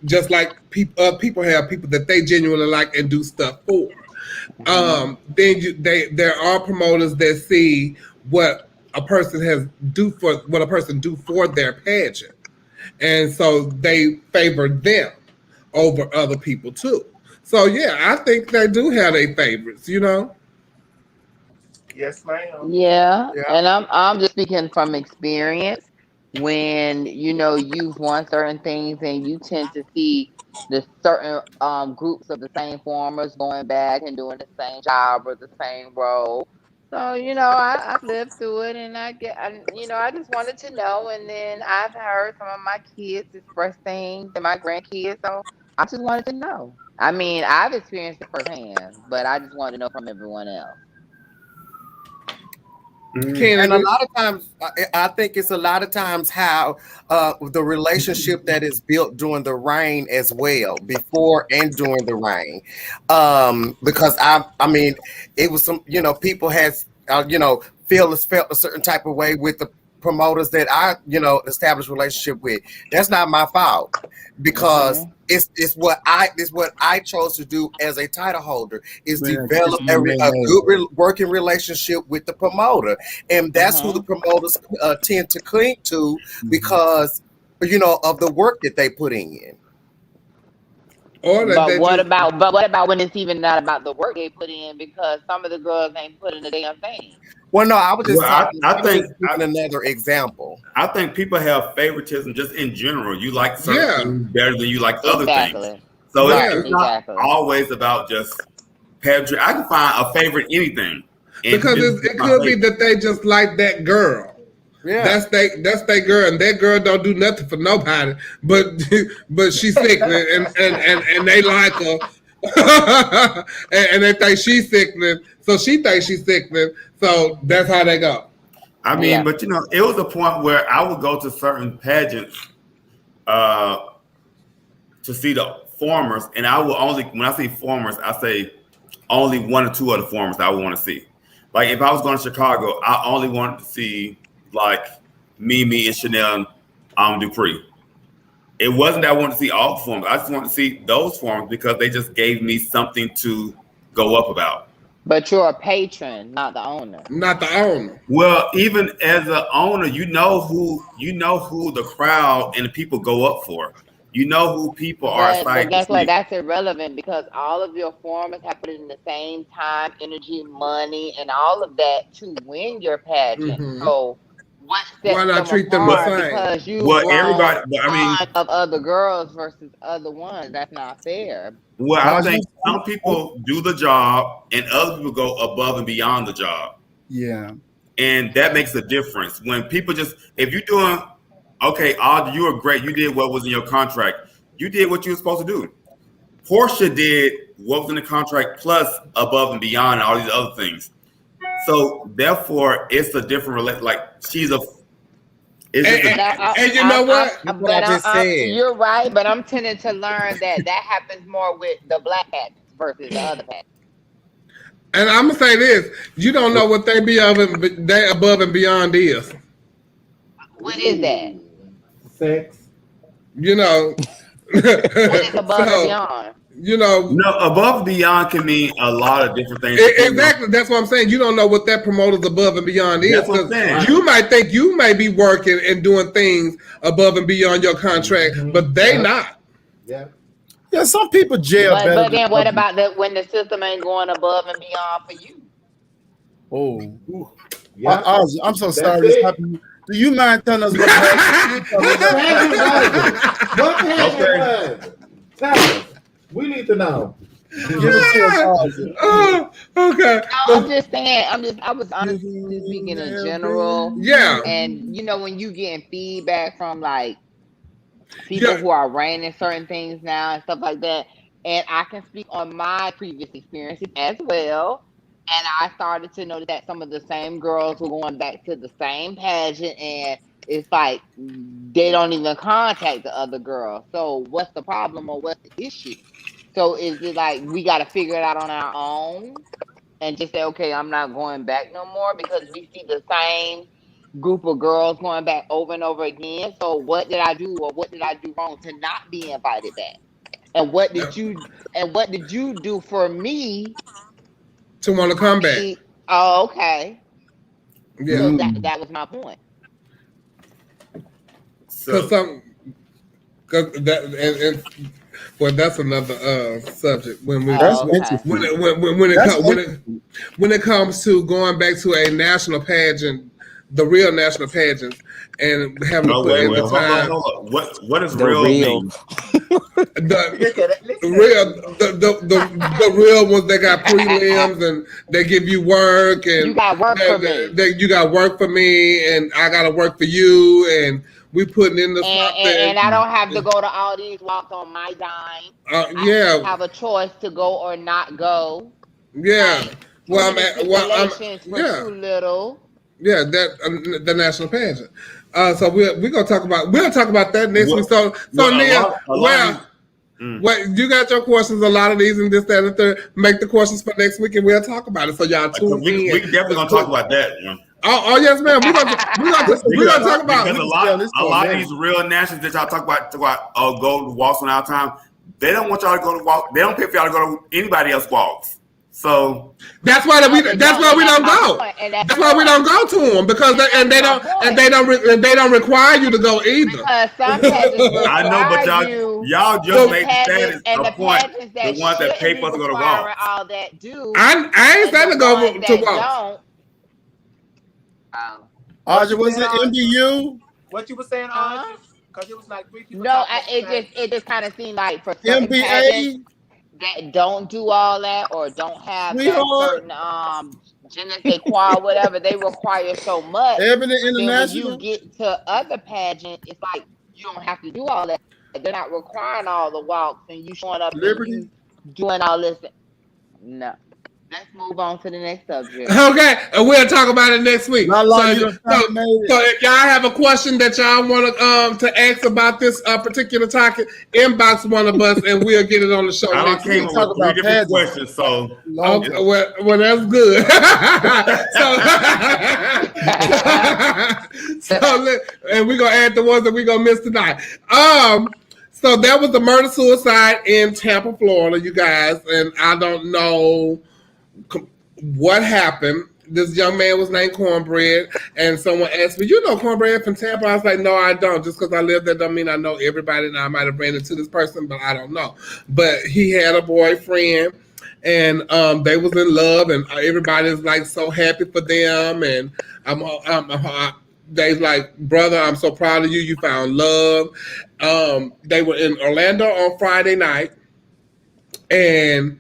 just like people have people that they genuinely like and do stuff for. Then there are promoters that see what a person do for their pageant, and so they favor them over other people too. So yeah, I think they do have their favorites. Yes, ma'am. Yeah, and I'm just speaking from experience. When you've won certain things, and you tend to see the certain groups of the same performers going back and doing the same job or the same role. So I lived through it, and I just wanted to know. And then I've heard some of my kids express things and my grandkids, so I just wanted to know. I mean, I've experienced it firsthand, but I just wanted to know from everyone else. And a lot of times, I think it's a lot of times how the relationship that is built during the reign as well, before and during the reign. Because I mean, it was some, people had, felt a certain type of way with the promoters that I, established relationship with. That's not my fault because it's what I chose to do as a title holder is develop a good working relationship with the promoter, and that's who the promoters tend to cling to because of the work that they put in. But what about when it's even not about the work they put in, because some of the girls ain't put in a damn thing. Well, no, I was just another example. I think people have favoritism just in general. You like certain things better than you like other things. So it's not always about just pageantry. I can find a favorite anything. Because it could be that they just like that girl. Yeah, that's they girl, and that girl don't do nothing for nobody, but she's sickening, and they like her, and they think she's sickening, so she thinks she's sickening, so that's how they go. I mean, but it was a point where I would go to certain pageants to see the formers, and I will only, when I see formers, I say only one or two of the formers I would want to see. Like if I was going to Chicago, I only wanted to see like Mimi and Chanel Dupree. It wasn't that I wanted to see all the formers. I just wanted to see those formers because they just gave me something to go up about. But you're a patron, not the owner. Not the owner. Well, even as an owner, you know who the crowd and the people go up for. You know who people are excited. But guess what? That's irrelevant because all of your formers have put in the same time, energy, money, and all of that to win your pageant. Mm-hmm. So why not treat them the same? Because you everybody. I mean, of other girls versus other ones. That's not fair. Well, I think some people do the job and other people go above and beyond the job. Yeah. And that makes a difference. When people just, if you're doing, okay, Audrey, you were great. You did what was in your contract. You did what you were supposed to do. Porsche did what was in the contract plus above and beyond and all these other things. So therefore, it's a different like she's a. And you know what? I just said. You're right, but I'm tending to learn that happens more with the black pageants versus the other pageants. And I'm gonna say this: you don't know what they above and beyond is. What is that? Sex. You know. What is above and beyond? You know, no, above and beyond can mean a lot of different things. Exactly. That's what I'm saying. You don't know what that promoter's above and beyond is. You might think you may be working and doing things above and beyond your contract, but they not. Yeah. Yeah, some people jail better. But then what about when the system ain't going above and beyond for you? Oh. Yeah. I'm so sorry this happened. Do you mind telling us what happened? What happened? Tell us. We need to know. Give it to us. Okay. No, I'm just saying. I was honestly speaking in general. Yeah. And when you getting feedback from like people who are running certain things now and stuff like that, and I can speak on my previous experiences as well. And I started to notice that some of the same girls were going back to the same pageant, and it's like they don't even contact the other girl. So what's the problem or what's the issue? So is it like we got to figure it out on our own and just say, okay, I'm not going back no more because we see the same group of girls going back over and over again. So what did I do or what did I do wrong to not be invited back? And what did you do for me to want to come back? Oh, okay. Yeah. So that was my point. Well, that's another subject when it comes to going back to a national pageant, the real national pageants, and having to put in the time. Hold on. What is real mean? The real ones that got prelims and they give you work and you got work for me. You got work for me and I got to work for you and we putting in the and I don't have to go to all these walks on my dime. I have a choice to go or not go. Yeah. I'm too little. Yeah, that the national pageant. So we're gonna talk about that next week. So Neil, you got your questions, a lot of these and this, that, and the third. Make the questions for next week and we'll talk about it. So y'all tune in. We definitely gonna talk about that. Oh yes, ma'am. We're gonna talk about because a lot of these real nationals that y'all talk about go to walks on our time. They don't want y'all to go to walk. They don't pay for y'all to go to anybody else walks. So that's why we don't go. That's why we don't go to them because they don't require you to go either. Because some pageants I know, but y'all just made the status a point. The ones that pay for us to go to walks. All that do. I ain't saying to go to walks. Audrey, was it MBU? What you were saying, Audrey? Because it was like 3 people. No, it just kind of seemed like for certain pageants that don't do all that or don't have that certain je ne sais quoi, whatever, they require so much. When you get to other pageants, it's like you don't have to do all that. They're not requiring all the walks and you showing up and you doing all this. No. Let's move on to the next subject. Okay, and we'll talk about it next week. Not long So if y'all have a question that y'all want to ask about this particular topic, inbox one of us and we'll get it on the show. I next came week. up with 3 different questions, so Okay, well, that's good. And we're gonna add the ones that we're gonna miss tonight. So that was the murder suicide in Tampa, Florida, you guys, and I don't know what happened. This young man was named Cornbread, and someone asked me, "You know Cornbread from Tampa?" I was like, "No, I don't. Just because I live there don't mean I know everybody. Now I might have ran into this person, but I don't know." But he had a boyfriend, and they was in love, and everybody's like so happy for them, and they like, "Brother, I'm so proud of you. You found love." They were in Orlando on Friday night, and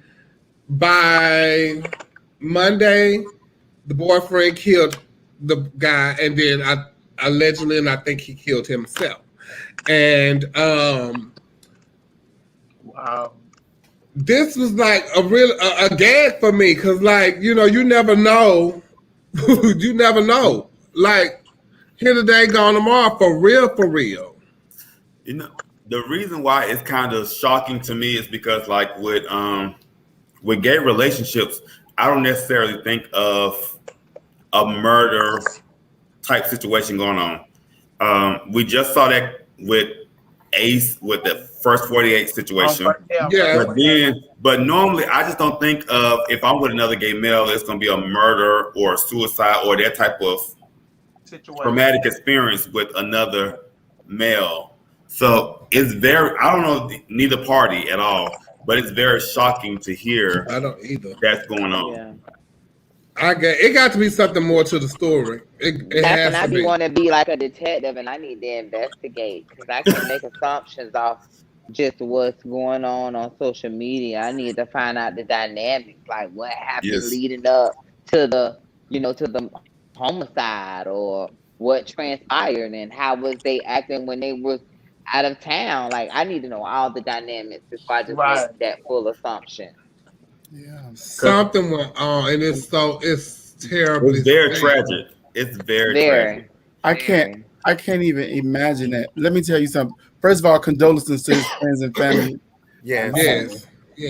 by Monday, the boyfriend killed the guy, and then allegedly, and I think he killed himself. And wow, this was like a gag for me, because like, you know, you never know. You never know. Like, here today, gone tomorrow, for real, for real. You know, the reason why it's kind of shocking to me is because, like, with gay relationships, I don't necessarily think of a murder type situation going on. We just saw that with Ace with the first 48 situation. Yeah. But normally I just don't think of, if I'm with another gay male, it's going to be a murder or a suicide or that type of traumatic experience with another male. So it's very, I don't know neither party at all, but it's very shocking to hear. I don't either. That's going on. Yeah. It got to be something more to the story. It has I to be. want to be like a detective, and I need to investigate, because I can make assumptions off just what's going on social media. I need to find out the dynamics, like what happened leading up to the, to the homicide, or what transpired, and how was they acting when they were out of town. Like, I need to know all the dynamics before I just make that full assumption. Yeah, something went on, and it's terribly. It's very tragic. It's very tragic. I can't even imagine that. Let me tell you something. First of all, condolences to his friends and family. Yes,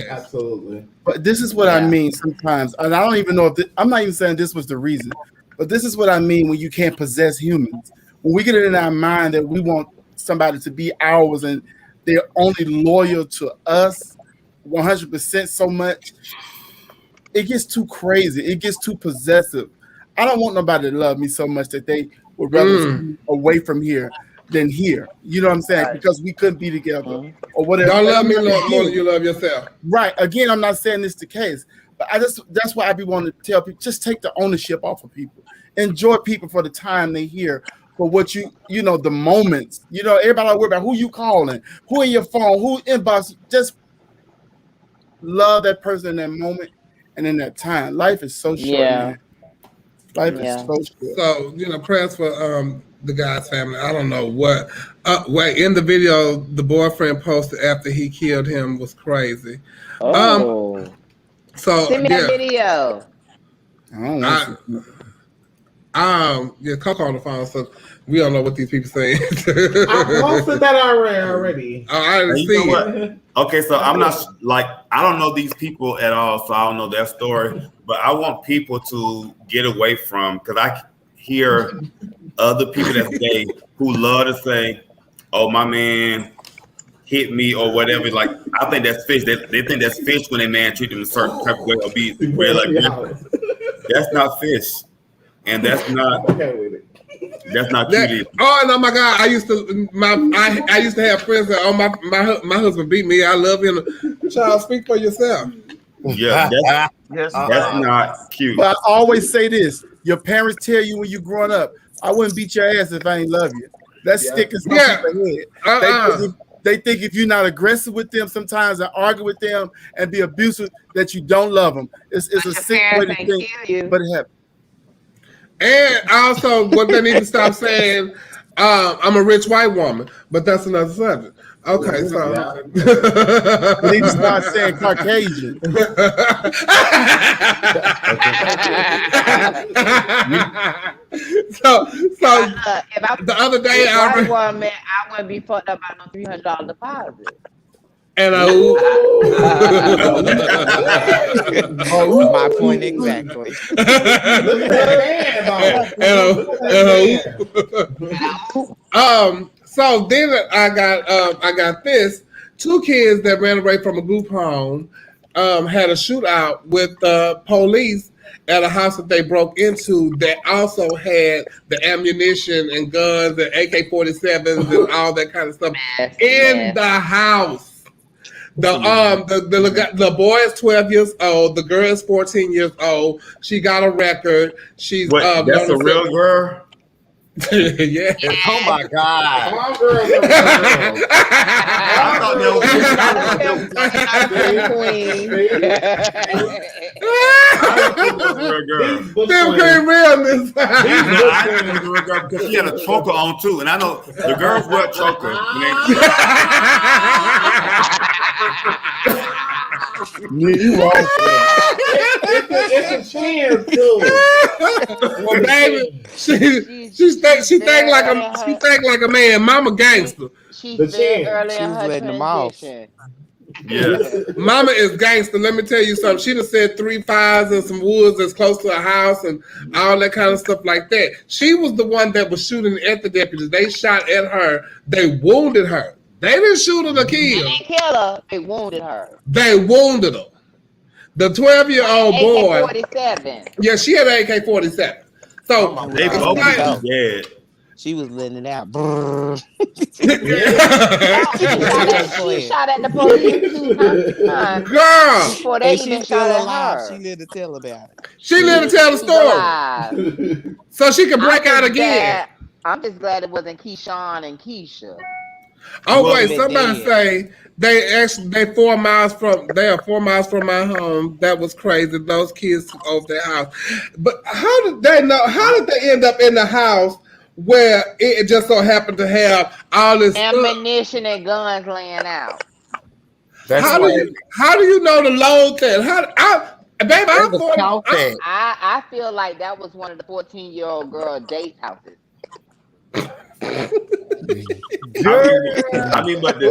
absolutely. But this is what I mean sometimes, and I don't even know if I'm not even saying this was the reason, but this is what I mean when you can't possess humans. When we get it in our mind that we want somebody to be ours and they're only loyal to us 100% so much, it gets too crazy. It gets too possessive. I don't want nobody to love me so much that they would rather be away from here than here. You know what I'm saying? Because we couldn't be together or whatever. Don't love me more than you love yourself. Right. Again, I'm not saying this the case, but that's why I be wanting to tell people, just take the ownership off of people. Enjoy people for the time they here, for what the moments. Everybody worry about who you calling, who in your phone, who inbox. Just love that person in that moment and in that time. Life is so short, man. Life is so short. So, prayers for the guy's family. I don't know what. In the video, the boyfriend posted after he killed him was crazy. Oh. So send me that video. I don't know. Coco on the phone, so we don't know what these people saying. I posted that already. I didn't see it. Okay, so I'm not I don't know these people at all, so I don't know their story. But I want people to get away from, because I hear other people that's gay who love to say, "Oh, my man hit me," or whatever. Like, I think that's fish. They think that's fish when a man treat them a certain type of way or be real like that's not fish, and that's not. That's not cute. Oh my God! I used to have friends that, "Oh, my husband beat me. I love him." Child, speak for yourself. Yeah, that's not cute. But I always say this: your parents tell you when you're growing up, "I wouldn't beat your ass if I ain't love you." That's sticking some people's head. They think if you're not aggressive with them sometimes and argue with them and be abusive, that you don't love them. It's a sick way to think, but it happens. And also, what they need to stop saying, I'm a rich white woman, but that's another subject. Okay, so we need to start saying Caucasian. so if I the other day I wouldn't be fucked up by no $300 deposit. And my point exactly. So then I got this. 2 kids that ran away from a group home had a shootout with police at a house that they broke into that also had the ammunition and guns and AK-47s and all that kind of stuff in the house. The boy is 12 years old. The girl is 14 years old. She got a record. She's that's a real girl. Yeah. Oh my God. Come on, girls. Them can't real this. Because she had a choker on too, and I know the girls wear chokers. It's a chance too. Well, baby, she think like a man. Mama gangster. She's very early in her letting them off. Yeah. Mama is gangster. Let me tell you something. She done said 3 fires and some woods that's close to her house and all that kind of stuff like that. She was the one that was shooting at the deputies. They shot at her. They wounded her. They didn't shoot her to kill. They didn't kill her. They wounded her. They wounded her. The 12-year-old boy. AK-47. Yeah, she had an AK-47. So they both dead. She was letting it out. She shot at the police 2 times. Girl. Before they she's even still shot at alive. her. She lived to tell about it. She lived to tell the story. Alive. So she can break out again. I'm just glad it wasn't Keyshawn and Keisha. Oh wait, somebody say they are 4 miles from my home. That was crazy. Those kids took over their house. But how did they know? How did they end up in the house where it just so happened to have all this ammunition and guns laying out? How do you know to load that? I feel like that was one of the 14-year-old girl Date's houses. I mean, but the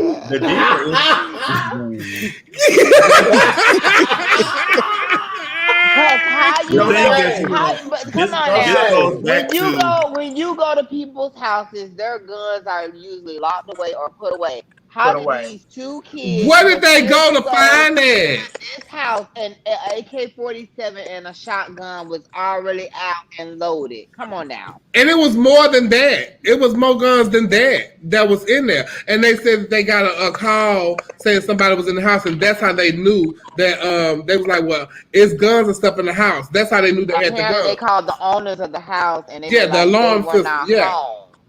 deal when you go to people's houses, their guns are usually locked away or put away. How did these 2 kids? Where did they go to find it? This house, and an AK-47 and a shotgun was already out and loaded. Come on now. And it was more than that. It was more guns than that was in there. And they said they got a call saying somebody was in the house, and that's how they knew that. They was like, "Well, it's guns and stuff in the house." That's how they knew they had the guns. They called the owners of the house, and the alarm system.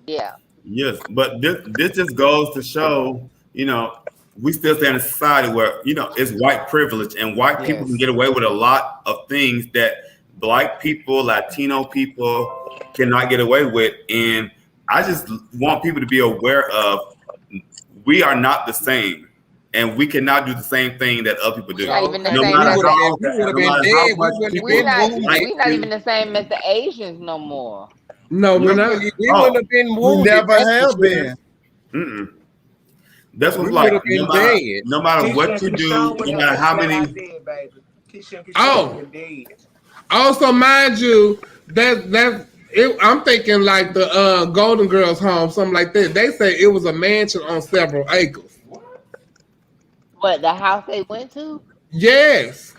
Yeah. Yes, but this just goes to show, we still stay in a society where, it's white privilege, and white people can get away with a lot of things that Black people, Latino people cannot get away with. And I just want people to be aware of, we are not the same, and we cannot do the same thing that other people do. We're not even the same as the Asians no more. No, we're not. We would have been wounded. We never have been. That's what's like. No matter what you do, no matter how many. Also, mind you, I'm thinking like the Golden Girls home, something like that. They say it was a mansion on several acres. What, the house they went to? Yes.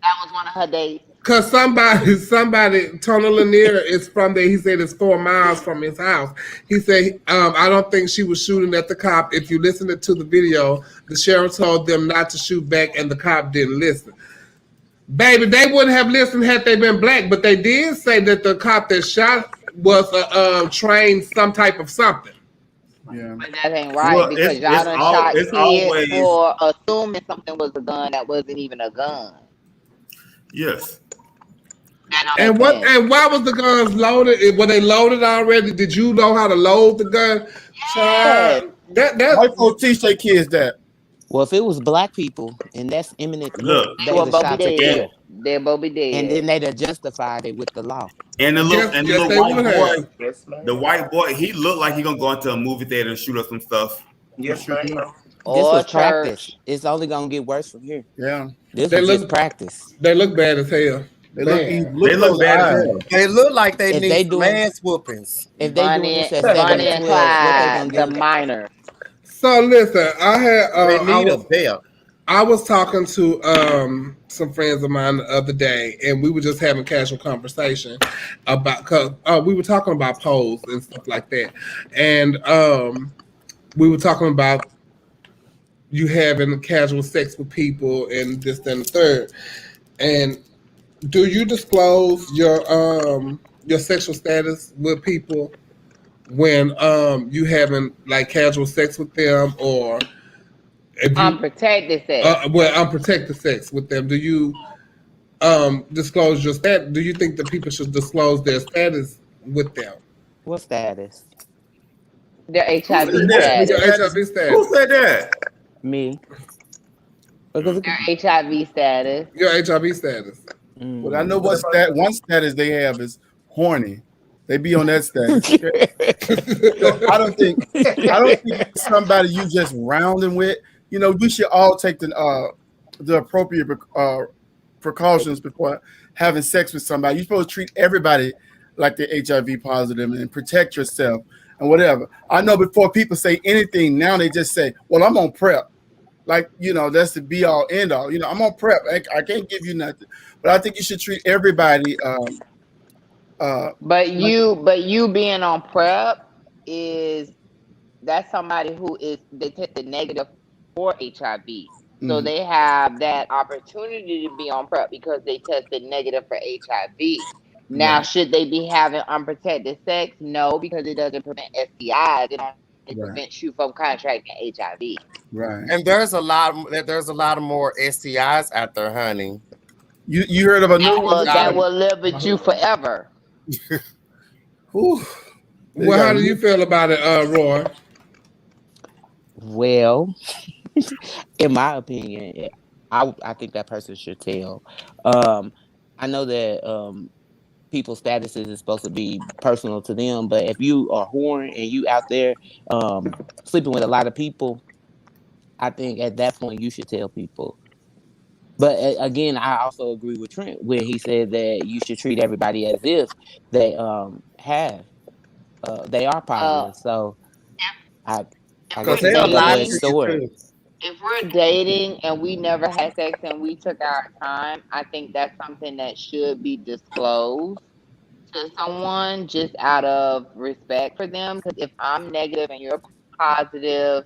That was one of her dates. Cause somebody, Tony Lanier is from there. He said it's 4 miles from his house. He said, I don't think she was shooting at the cop. If you listen to the video, the sheriff told them not to shoot back, and the cop didn't listen. Baby, they wouldn't have listened had they been Black, but they did say that the cop that shot was trained some type of something. Yeah. But that ain't right, because y'all done shot kids for assuming something was a gun that wasn't even a gun. Yes. And why was the guns loaded? Were they loaded already? Did you know how to load the gun? Child, that White folks teach their kids that. Well, if it was black people and that's imminent threat, they'd have Bobby shot to dead. kill. They're Bobby dead. And then they'd have justified it with the law. And the little, white boy, Yes, the white boy, he looked like he gonna go into a movie theater and shoot up some stuff. Yes, ma'am. This was practice. It's only gonna get worse from here. Yeah. This was just practice. They look bad as hell. They look bad as hell. They look like they need ass whoopings. If they Bonnie, doing this at Bonnie 7 and 12, what Clyde, they the gonna do? minor. So listen, I had They need a belt. I was talking to some friends of mine the other day, and we were just having casual conversation about we were talking about polls and stuff like that, and we were talking about you having casual sex with people and this and the third. And do you disclose your sexual status with people when you having like casual sex with them, or Unprotected sex. Unprotected sex with them? Do you disclose your status? Do you think that people should disclose their status with them? What status? Their HIV Your status. HIV status. Who said that? Me. Their HIV status. Your HIV status. But I know what one status they have is horny. They be on that status. So I don't think it's somebody you just rounding with. You know, we should all take the appropriate precautions before having sex with somebody. You're supposed to treat everybody like they're HIV positive and protect yourself and whatever. I know before people say anything, now they just say, well, I'm on PrEP. Like, you know, that's the be all end all. You know, I'm on PrEP. I can't give you nothing. But I think you should treat everybody. But you being on PrEP that's somebody who they tested negative for HIV. So they have that opportunity to be on PrEP because they tested negative for HIV. Now, should they be having unprotected sex? No, because it doesn't prevent STIs. It prevents you from contracting HIV. Right. And there's a lot of more STIs out there, honey. You heard of a new one that will live with you forever. Well, how do you feel about it, Roy? Well, in my opinion, I think that person should tell. I know that people's statuses is supposed to be personal to them, but if you are whoring and you out there sleeping with a lot of people, I think at that point you should tell people. But again, I also agree with Trent when he said that you should treat everybody as if they they are positive. So I guess it's a double-edged sword. If we're dating and we never had sex and we took our time, I think that's something that should be disclosed to someone just out of respect for them. Because if I'm negative and you're positive,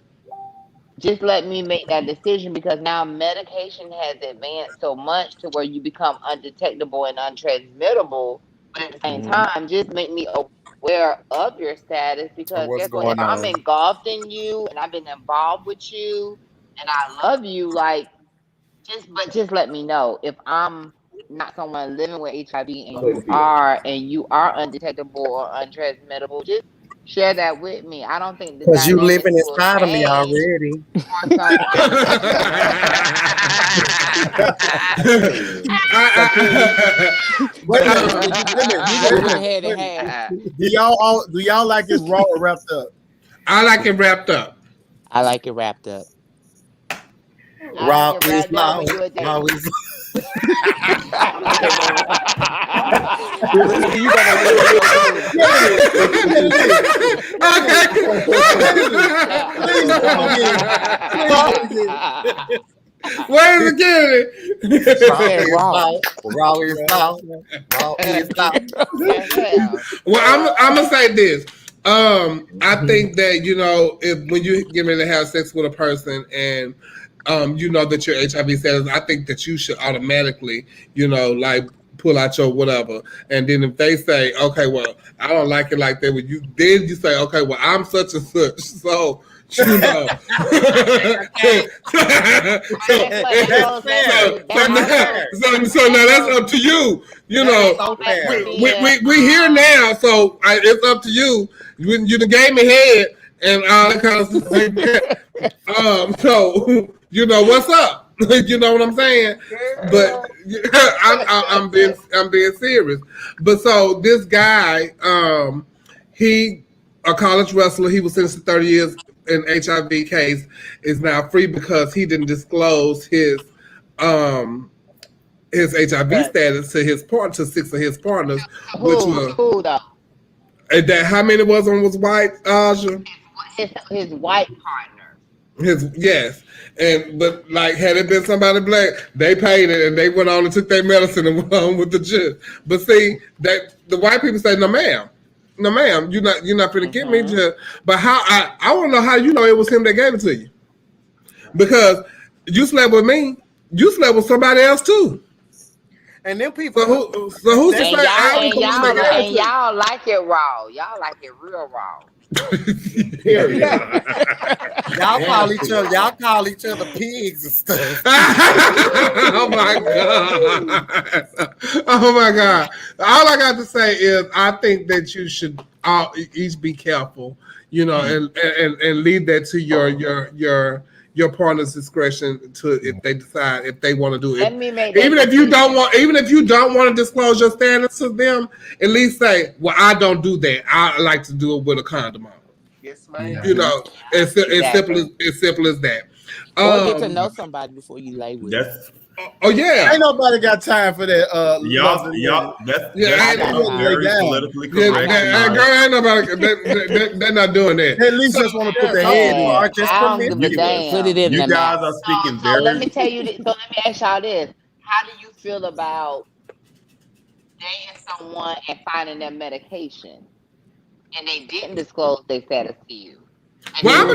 just let me make that decision, because now medication has advanced so much to where you become undetectable and untransmittable. But at the same time, just make me aware of your status, because guess what? If I'm engulfed in you and I've been involved with you and I love you, like, just let me know. If I'm not someone living with HIV and you are undetectable or untransmittable, just share that with me. I don't think because you living inside of me already. Do y'all like it raw or wrapped up? I like it wrapped up. I like it wrapped up. Raw is raw. Raw is. Where is it getting? Raw is raw. Raw is raw. Well, I'm gonna say this. I think that, you know, when you get ready to have sex with a person and you know that your HIV status, I think that you should automatically, you know, like pull out your whatever. And then if they say, okay, well, I don't like it like that with you, then you say, okay, well, I'm such and such. So, You know. So now that's up to you. You know, we here now, so it's up to you. You the game ahead and all that kind of stuff. So you know what's up. You know what I'm saying? But I'm being serious. But so this guy, he a college wrestler. He was sentenced to 30 years in HIV case. Is now free because he didn't disclose his HIV status to his partner, to 6 of his partners, which was that how many was on was white, Aja? His white partner. But like had it been somebody black, they paid it and they went on and took their medicine and went on with the judge. But see that the white people say, no ma'am, you're not gonna get me just. But how I want to know how you know it was him that gave it to you, because you slept with me, you slept with somebody else too. And then people. So who's to say? Y'all like it raw. Y'all like it real raw. Y'all call each other pigs and stuff. Oh my god! All I got to say is I think that you should each be careful, you know, and leave that to your partner's discretion to if they decide if they want to do it. Even if you don't want to disclose your standards to them, at least say, "Well, I don't do that. I like to do it with a condom on." Yes, ma'am. You know, it's simple as that. Or get to know somebody before you lay with them. Oh yeah, ain't nobody got time for that. That's very politically correct. Ain't nobody. They're not doing that. At least just want to put their head in. Just put it in. You guys are speaking very. Let me tell you. So let me ask y'all this: how do you feel about dating someone and finding their medication, and they didn't disclose their status to you? Well, I'm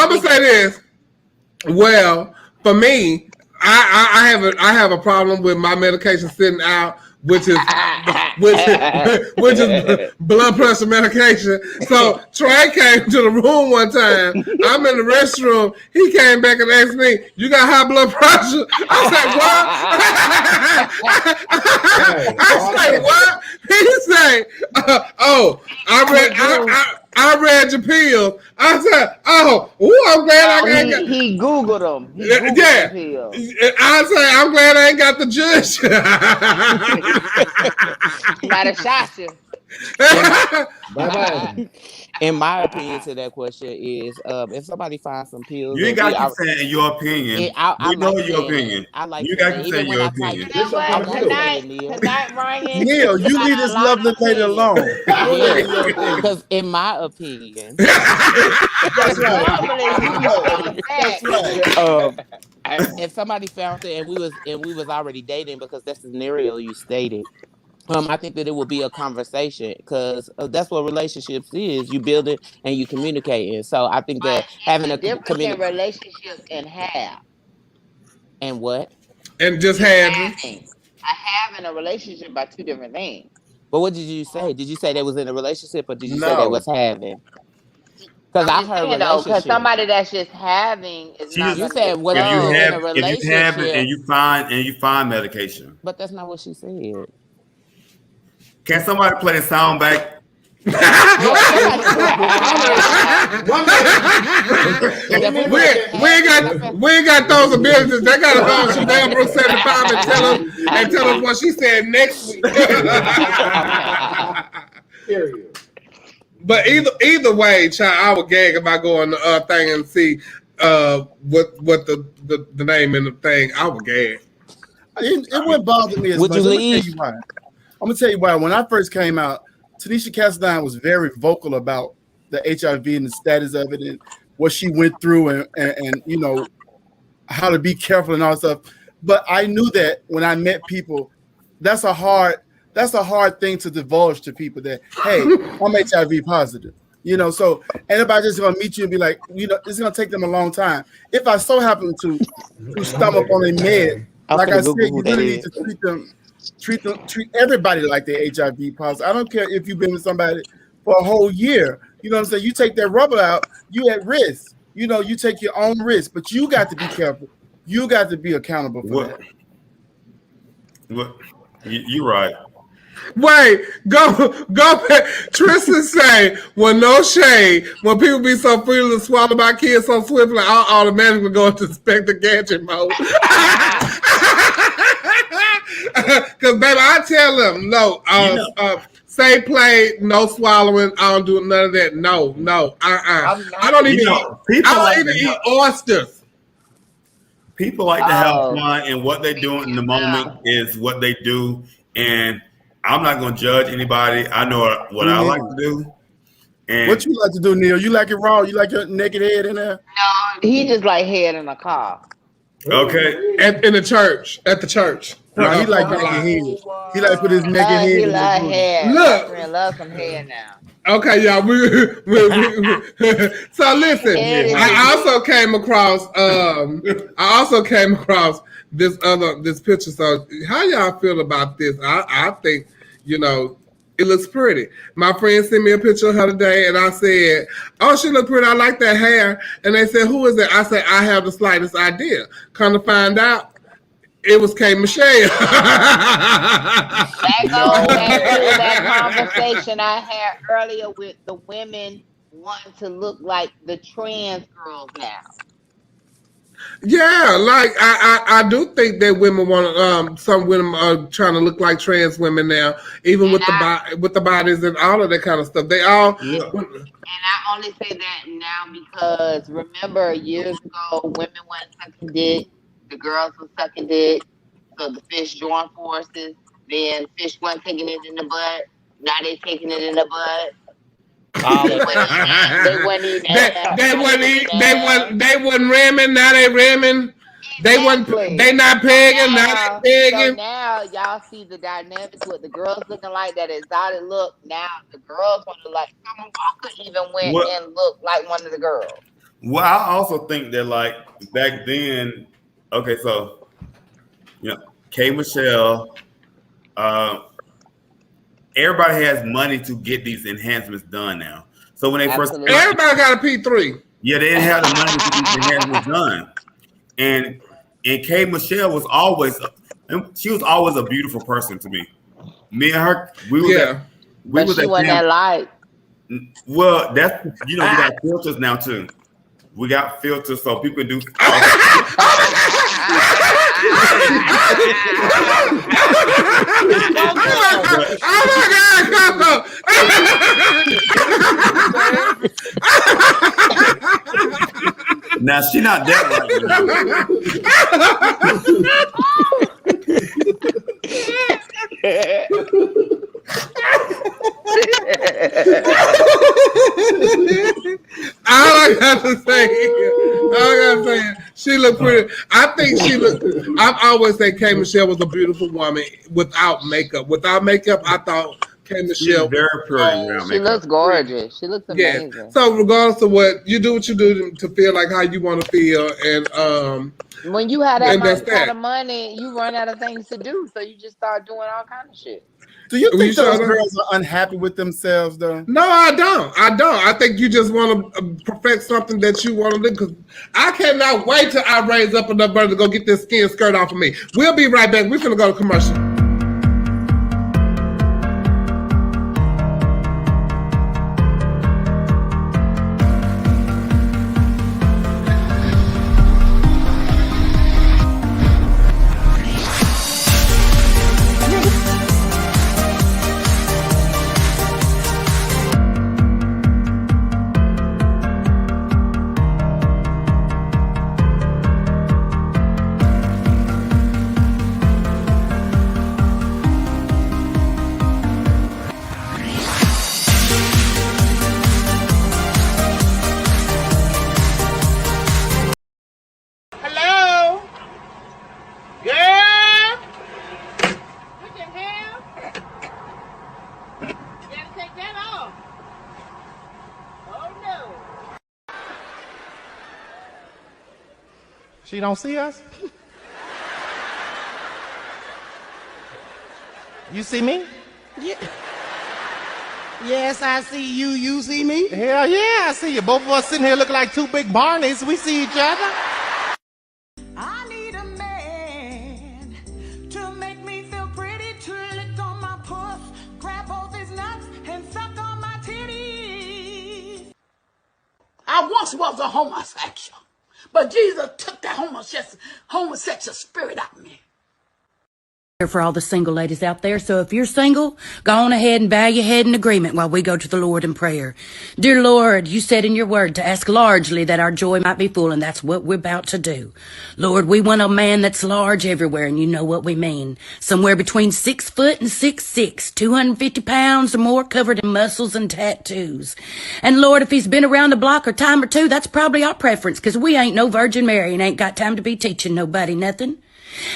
gonna say this. Well, for me, I have a problem with my medication sitting out, which is blood pressure medication. So Trey came to the room one time. I'm in the restroom. He came back and asked me, "You got high blood pressure?" I said, "What?" He said, "Oh, I read your pills." I said, "Oh, I'm glad I got." He Googled them. I say, "I'm glad I ain't got the judge." Might have shot you. Bye-bye. In my opinion to that question is, if somebody finds some pills, you ain't got to say your opinion. We know your opinion. I like you got to say your opinion. Tonight, Ryan. Neil, you leave this lovely lady alone. Because in my opinion, that's right. If somebody found it and we was already dating, because that's the scenario you stated. I think that it would be a conversation, because that's what relationships is. You build it and you communicating. So I think that having a difference in relationships and have. And what? And just having. Having a relationship are two different things. But what did you say? Did you say they was in a relationship, or did you say they was having? Because I heard relationship. Because somebody that's just having is not. You said what? If you have in a relationship, if you have it and you find medication. But that's not what she said. Can somebody play the sound back? we ain't got those abilities. They got to call Chevelle Brooks 75 and tell us what she said next week. But either way, child, I would gag if I go on the thing and see what the name in the thing. I would gag. It wouldn't bother me as much. Would you leave? I'm gonna tell you why. When I first came out, Tanisha Cassidy was very vocal about the HIV and the status of it and what she went through and you know how to be careful and all that stuff. But I knew that when I met people, that's a hard thing to divulge to people that, hey, I'm HIV positive. You know, so anybody just gonna meet you and be like, you know, it's gonna take them a long time. If I so happen to stumble on a med, like I said, you really need to treat everybody like they're HIV positive. I don't care if you've been with somebody for a whole year. You know what I'm saying? You take that rubber out, you at risk. You know, you take your own risk, but you got to be careful. You got to be accountable for that. What? You're right. Wait, go back. Tristan say, well, no shade. When people be so free to swallow my kids so swiftly, I'll automatically go into Spectre Gadget mode. Because, baby, I tell them, no, say play, no swallowing. I don't do none of that. No. I don't even eat oysters. People like to have fun, and what they do in the moment is what they do. And I'm not going to judge anybody. I know what I like to do. And what you like to do, Neil? You like it raw? You like your naked head in there? No, he just like head in a car. Okay. At the church. No, he like naked head. He like put his naked head. He in love the hair. Look. I love some hair now. Okay, y'all. So listen, I also came across this picture. So how y'all feel about this? I think, you know, it looks pretty. My friend sent me a picture of her today, and I said, "Oh, she look pretty. I like that hair." And they said, "Who is it?" I said, "I have the slightest idea." Come to find out, it was K. Michelle. That goes back to that conversation I had earlier with the women wanting to look like the trans girls now. Yeah, like I do think that women want some women are trying to look like trans women now, even with the bodies and all of that kind of stuff. They all. And I only say that now because remember years ago, women weren't sucking dick, the girls were sucking dick, so the fish joined forces. Then fish weren't taking it in the butt. Now they taking it in the butt. They wasn't ramming, now they ramming. Exactly. They not pegging, now they pegging. So now y'all see the dynamics with the girls looking like that exotic look. Now the girls want to like Summer Walker even went and looked like one of the girls. Well, I also think that like back then, okay, so you know, K. Michelle, everybody has money to get these enhancements done now. So when they Absolutely. first Everybody got a P3. Yeah, they didn't have the money to get these enhancements done. And K. Michelle was always a beautiful person to me. Me and her, we was she wasn't that light. Well, that's we got filters now too. We got filters so people can do. Now she not that All I gotta say, she looked pretty. I think she looked. I've always said K. Michelle was a beautiful woman without makeup. Without makeup, I thought K. Michelle very pretty. She looks gorgeous. She looks amazing. Yeah. So regardless of what you do to feel like how you want to feel, and when you have that kind of money, you run out of things to do, so you just start doing all kind of shit. Do you think those girls are unhappy with themselves, though? No, I don't. I think you just want to perfect something that you want to do. Because I cannot wait till I raise up enough money to go get this skin skirt off of me. We'll be right back. We're going to go to commercial. She don't see us? You see me? Yeah. Yes, I see you. You see me? Hell yeah, I see you. Both of us sitting here looking like two big Barneys. We see each other. I need a man to make me feel pretty, to lick on my puss, grab both his nuts, and suck on my titties. I once was a homosexual, but Jesus took that homosexual spirit out of me. For all the single ladies out there. So if you're single, go on ahead and bow your head in agreement while we go to the Lord in prayer. Dear Lord, you said in your word to ask largely that our joy might be full, and that's what we're about to do. Lord, we want a man that's large everywhere, and you know what we mean. Somewhere between 6 foot and 6'6", 250 pounds or more, covered in muscles and tattoos. And Lord, if he's been around the block a time or two, that's probably our preference, because we ain't no Virgin Mary and ain't got time to be teaching nobody nothing.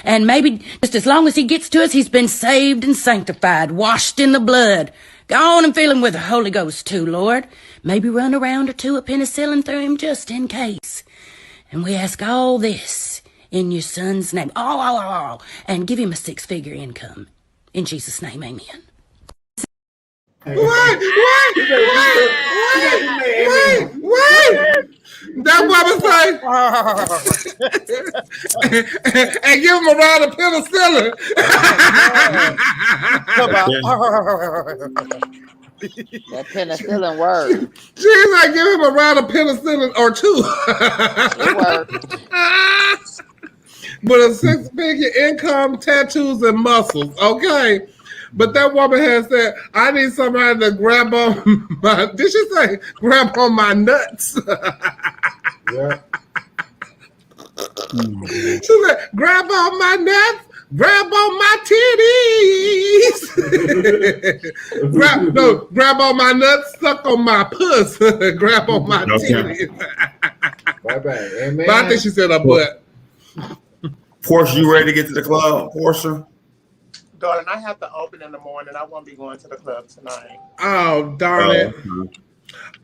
And maybe just as long as he gets to us, he's been saved and sanctified, washed in the blood. Go on and fill him with the Holy Ghost too, Lord. Maybe run a round or two of penicillin through him just in case. And we ask all this in your son's name. And give him a 6-figure income. In Jesus' name, amen. What? That woman say, and give him a round of penicillin. That penicillin word. She's like, give him a round of penicillin or two. But a 6-figure income, tattoos, and muscles. Okay. But that woman has said, I need somebody to grab on my, did she say, grab on my nuts? Yeah. She said, grab on my nuts, grab on my titties. grab on my nuts, suck on my puss, grab on my titties. Bye-bye. Amen. But I think she said her butt. Porsche, you ready to get to the club, Porsche? Darling, I have to open in the morning. I won't be going to the club tonight. Oh, darn it.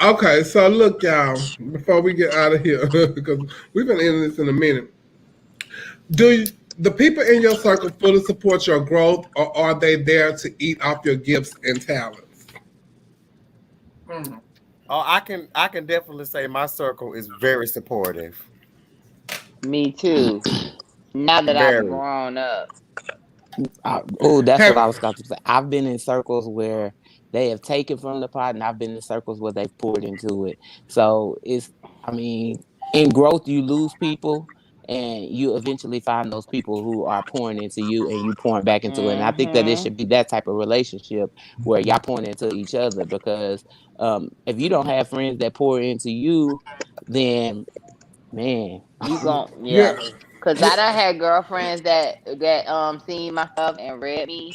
Okay, so look, y'all, before we get out of here, because we've been in this in a minute. Do the people in your circle fully support your growth, or are they there to eat off your gifts and talents? Oh, I can definitely say my circle is very supportive. Me too. Now that I've grown up. That's what I was about to say. I've been in circles where they have taken from the pot, and I've been in circles where they've poured into it. So in growth, you lose people, and you eventually find those people who are pouring into you, and you pouring back into it. And I think that it should be that type of relationship where y'all pouring into each other, because if you don't have friends that pour into you, then man, you gon' Cause I done had girlfriends that seen my stuff and read me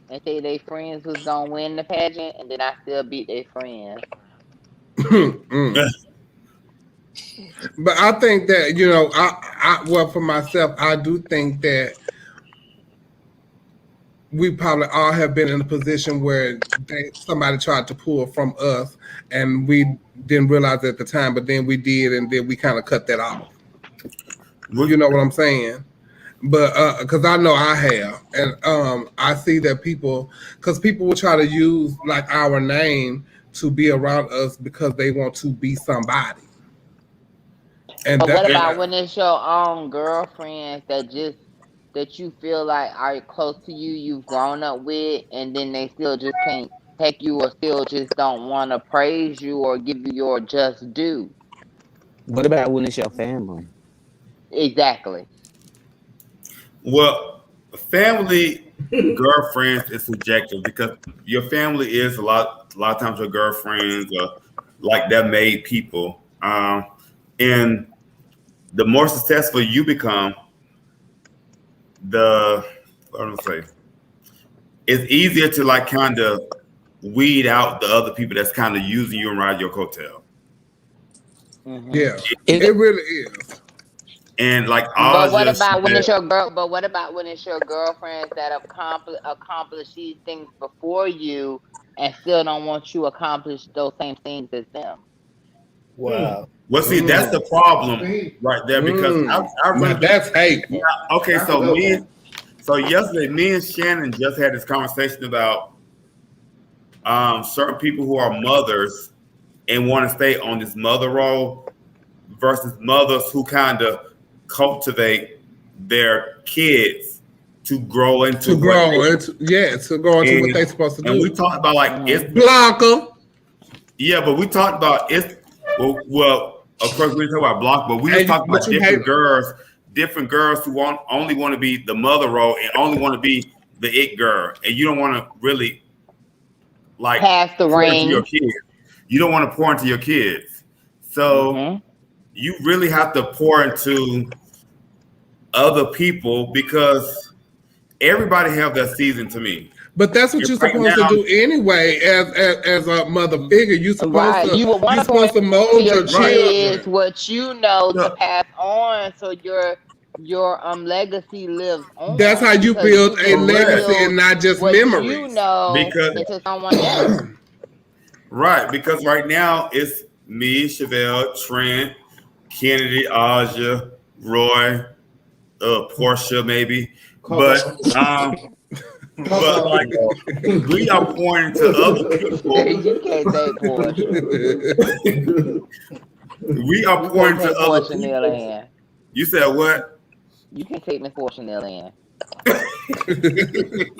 and say they friends was gonna win the pageant, and then I still beat their friends. But I think that, well, for myself, I do think that we probably all have been in a position where somebody tried to pull from us, and we didn't realize at the time, but then we did, and then we kind of cut that off. You know what I'm saying? But because I know I have, and I see that people will try to use like our name to be around us because they want to be somebody. And but what about when it's your own girlfriends that you feel like are close to you, you've grown up with, and then they still just can't take you, or still just don't want to praise you or give you your just due? What about when it's your family? Exactly. Well, family, girlfriends is subjective, because your family is a lot of times your girlfriends are like they're made people. And the more successful you become, it's easier to like kind of weed out the other people that's kind of using you and ride your coattail. Mm-hmm. Yeah, it really is. And like, but what about when it's your girlfriends that accomplish these things before you and still don't want you to accomplish those same things as them? Wow. Well, see, that's the problem right there, because I really that's hateful. Yeah, okay, so yesterday, me and Shannon just had this conversation about certain people who are mothers and want to stay on this mother role versus mothers who kind of cultivate their kids to grow into to go into what they're supposed to do. And we talked about like it's Blanca. Yeah, but we talked about it's well of course we didn't talk about Blanca, but we just talked about different girls who only want to be the mother role and only want to be the it girl, and you don't want to really like pass the reins to your kids. You don't want to pour into your kids, so you really have to pour into other people because everybody have their season to me. But that's what you're supposed to do anyway, as a mother figure. You're supposed to mold your kids what you know to pass on, so your legacy lives on. That's how you build a legacy and not just memories. You know, into someone else. Right, because right now it's me, Chevelle, Trent, Kennedy, Aja, Roy, Portia, maybe, but like we are pointing to other people. You can't say Portia. We are pointing to other people. You said what? You can take Miss Portia in.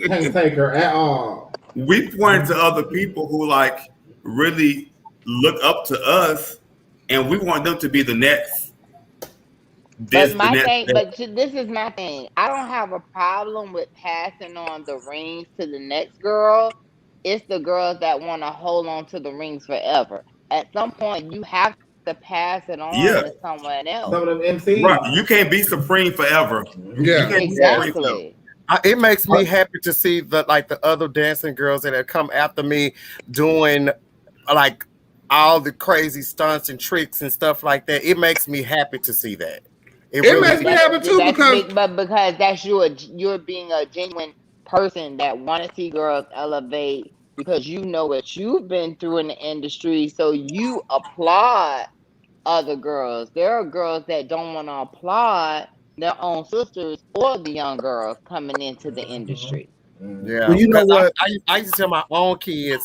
Can't take her at all. We point to other people who like really look up to us, and we want them to be the next. But this is my thing. I don't have a problem with passing on the rings to the next girl. It's the girls that want to hold on to the rings forever. At some point, you have to pass it on to someone else. Some of them MCs. Right. You can't be supreme forever. Yeah, exactly. It makes me happy to see the other dancing girls that have come after me doing like all the crazy stunts and tricks and stuff like that. It makes me happy to see that. It really makes me happy too because that's you're being a genuine person that want to see girls elevate because you know what you've been through in the industry, so you applaud other girls. There are girls that don't want to applaud their own sisters or the young girls coming into the industry. Yeah, well, you know what? I used to tell my own kids,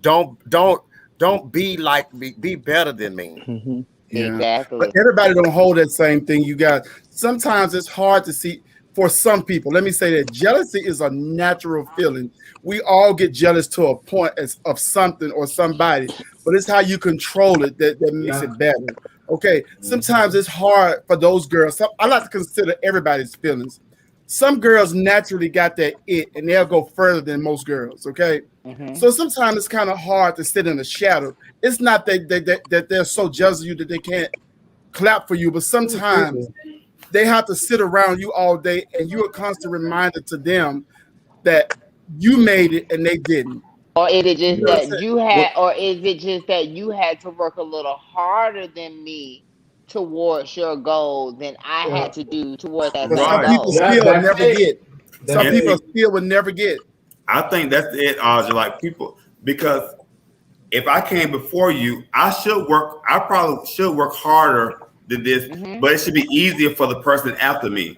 don't be like me, be better than me. Mm-hmm. Yeah. Exactly. But everybody don't hold that same thing. You got sometimes it's hard to see for some people. Let me say that jealousy is a natural feeling. We all get jealous to a point of something or somebody, but it's how you control it that makes it better. Okay. Sometimes it's hard for those girls. I like to consider everybody's feelings. Some girls naturally got that it, and they'll go further than most girls. Okay. Mm-hmm. So sometimes it's kind of hard to sit in the shadow. It's not that they're so jealous of you that they can't clap for you, but sometimes they have to sit around you all day, and you're a constant reminder to them that you made it and they didn't. Or is it just that you had, or is it just that you had to work a little harder than me towards your goal than I had to do towards that goal? Some people still will never get. Some people still will never get. I think that's it, Aja. Like people, because if I came before you, I probably should work harder than this, but it should be easier for the person after me.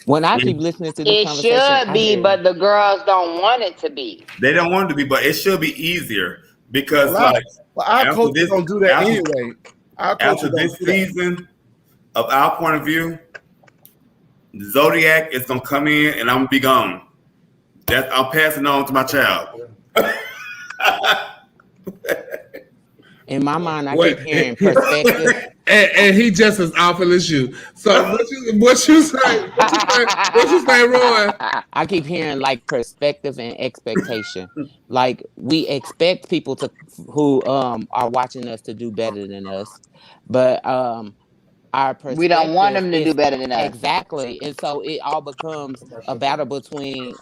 When I keep listening to this conversation, it should be, but the girls don't want it to be. They don't want it to be, but it should be easier because our coaches don't do that anyway. After this season, of our point of view, the Zodiac is gonna come in and I'm gonna be gone. I'm passing on to my child. In my mind, I keep hearing perspective. And he just as awful as you. So what you say? What you say, Roy? I keep hearing like perspective and expectation. Like we expect people who are watching us to do better than us, but our perspective, we don't want them to do better than us. Exactly. And so it all becomes a battle between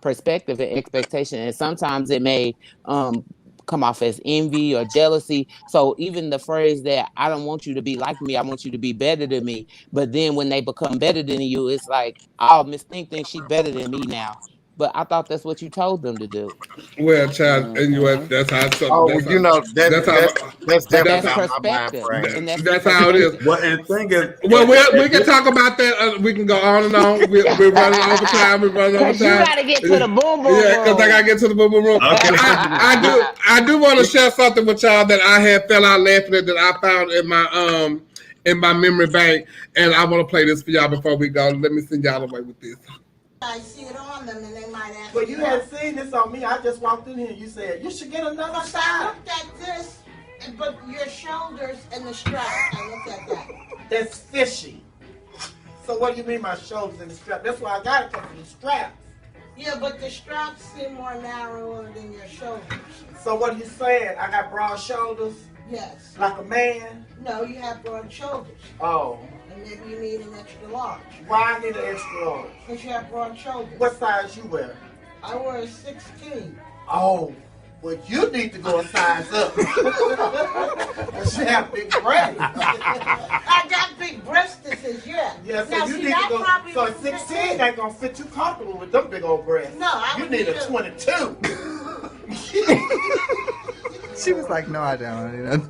perspective and expectation. And sometimes it may come off as envy or jealousy. So even the phrase that I don't want you to be like me, I want you to be better than me. But then when they become better than you, it's like, oh, Miss Thing thinks she's better than me now. But I thought that's what you told them to do. Well, child, anyway, that's how it's. That's definitely That's how my mind perspective. frames. And That's how it is. Well, and the thing is, Well, we can talk about that. We can go on and on. We're running overtime. We're running overtime. Cause you gotta get to the boom boom Yeah, because I gotta get to the boom boom room. Okay. I do want to share something with y'all that I had fell out laughing at that I found in my memory bank, and I want to play this for y'all before we go. Let me send y'all away with this. I see it on them and they might ask. But you hadn't seen this on me. I just walked in here and you said, you should get another I side. looked at this, but your shoulders and the strap, I looked at that. That's fishy. So what do you mean my shoulders and the strap? That's why I got it because of the straps. Yeah, but the straps seem more narrower than your shoulders. So what are you saying? I got broad shoulders? Yes. Like a man? No, you have broad shoulders. Oh. And maybe you need an extra large. Why I need an extra large? Because you have broad shoulders. What size you wear? I wear a 16. Oh. Well, you need to go a size up. Because you have big breasts. I got big breastises, yeah. Yeah, so now, you see, need that to go. probably So would a fit 16 in. ain't going to fit you comfortable with them big old breasts. No, I You would need a need 22. She was like, no, I don't.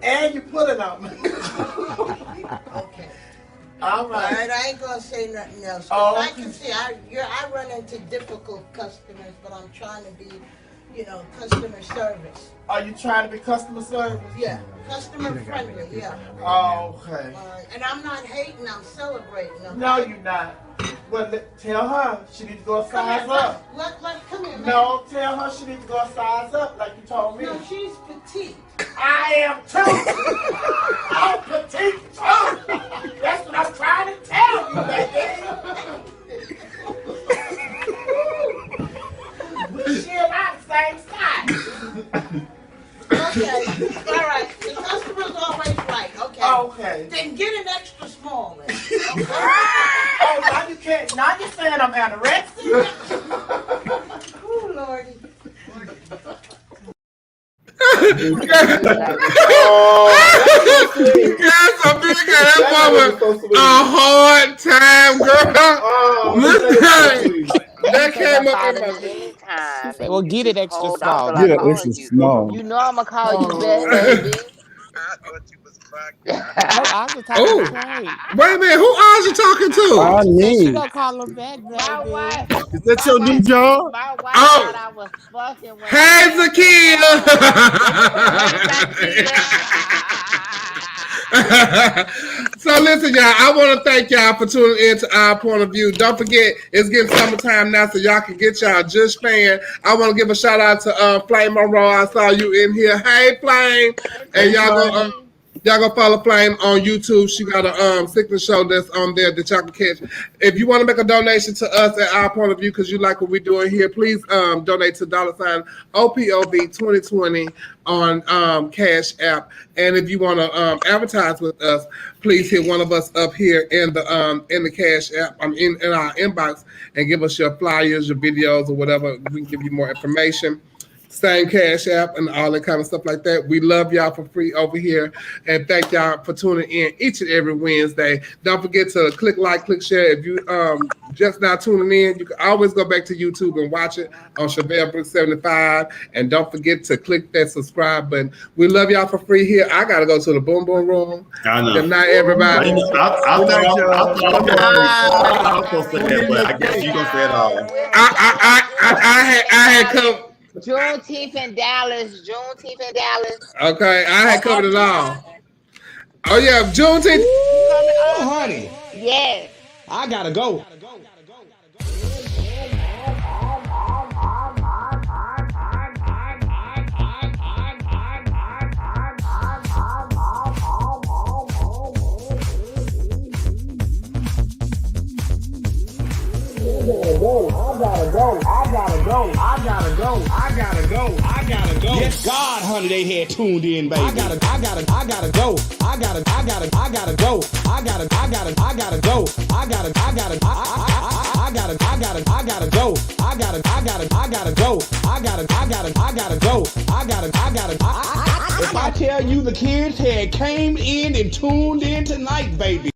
And you put it on me. Okay. All right. I ain't gonna say nothing else. Oh, I can see I run into difficult customers, but I'm trying to be, customer service. Are you trying to be customer service? Yeah, customer friendly. Yeah. Oh, okay. And I'm not hating. I'm celebrating. No, you're not. Well, tell her she needs to go a size Come up. Come here, man. No, tell her she needs to go a size up, like you told me. No, she's petite. I am too. I'm petite too. That's what I'm trying to tell you, baby. She and I the same size. Okay. All right. The customer's always right. Okay. Okay. Then get an extra small. Then. Okay? Oh, now you can't. Now you're saying I'm anorexic. Oh, Lordy. Yes, I'm gonna give that woman a hard time, girl. Listen, that came up in my. She said, well, get it extra small. Get it extra small. You know I'm gonna call you best baby. Oh, wait a minute. Who eyes you talking to? I She need. gonna call him back, My baby. wife. Is that your new job? My wife Oh. thought I was fucking with Hey, Zakia. So listen, y'all, I want to thank y'all for tuning in to Our Point of View. Don't forget, it's getting summertime now, so y'all can get y'all just fan. I want to give a shout out to Flame Monroe. I saw you in here. Hey, Flame. And y'all go follow Flame on YouTube. She got a sickness show that's on there that y'all can catch. If you want to make a donation to us at Our Point of View because you like what we're doing here, please donate to $OPOV 2020 on Cash App. And if you want to advertise with us, please hit one of us up here in the Cash App, in our inbox, and give us your flyers, your videos, or whatever. We can give you more information. Same Cash App and all that kind of stuff like that. We love y'all for free over here. And thank y'all for tuning in each and every Wednesday. Don't forget to click like, click share. If you just now tuning in, you can always go back to YouTube and watch it on Chevelle Brooks 75. And don't forget to click that subscribe button. We love y'all for free here. I got to go to the boom boom room. I know. Good night, everybody. I thought I was supposed to say that, but I guess you gonna say it all. I had come. Juneteenth in Dallas. Okay, I had covered it all. Oh yeah, Juneteenth. Oh, honey, Yes. I gotta go. Yes, God, honey, they had tuned in, baby. I gotta go. I gotta go. I gotta go. I gotta go. If I tell you the kids had came in and tuned in tonight, baby.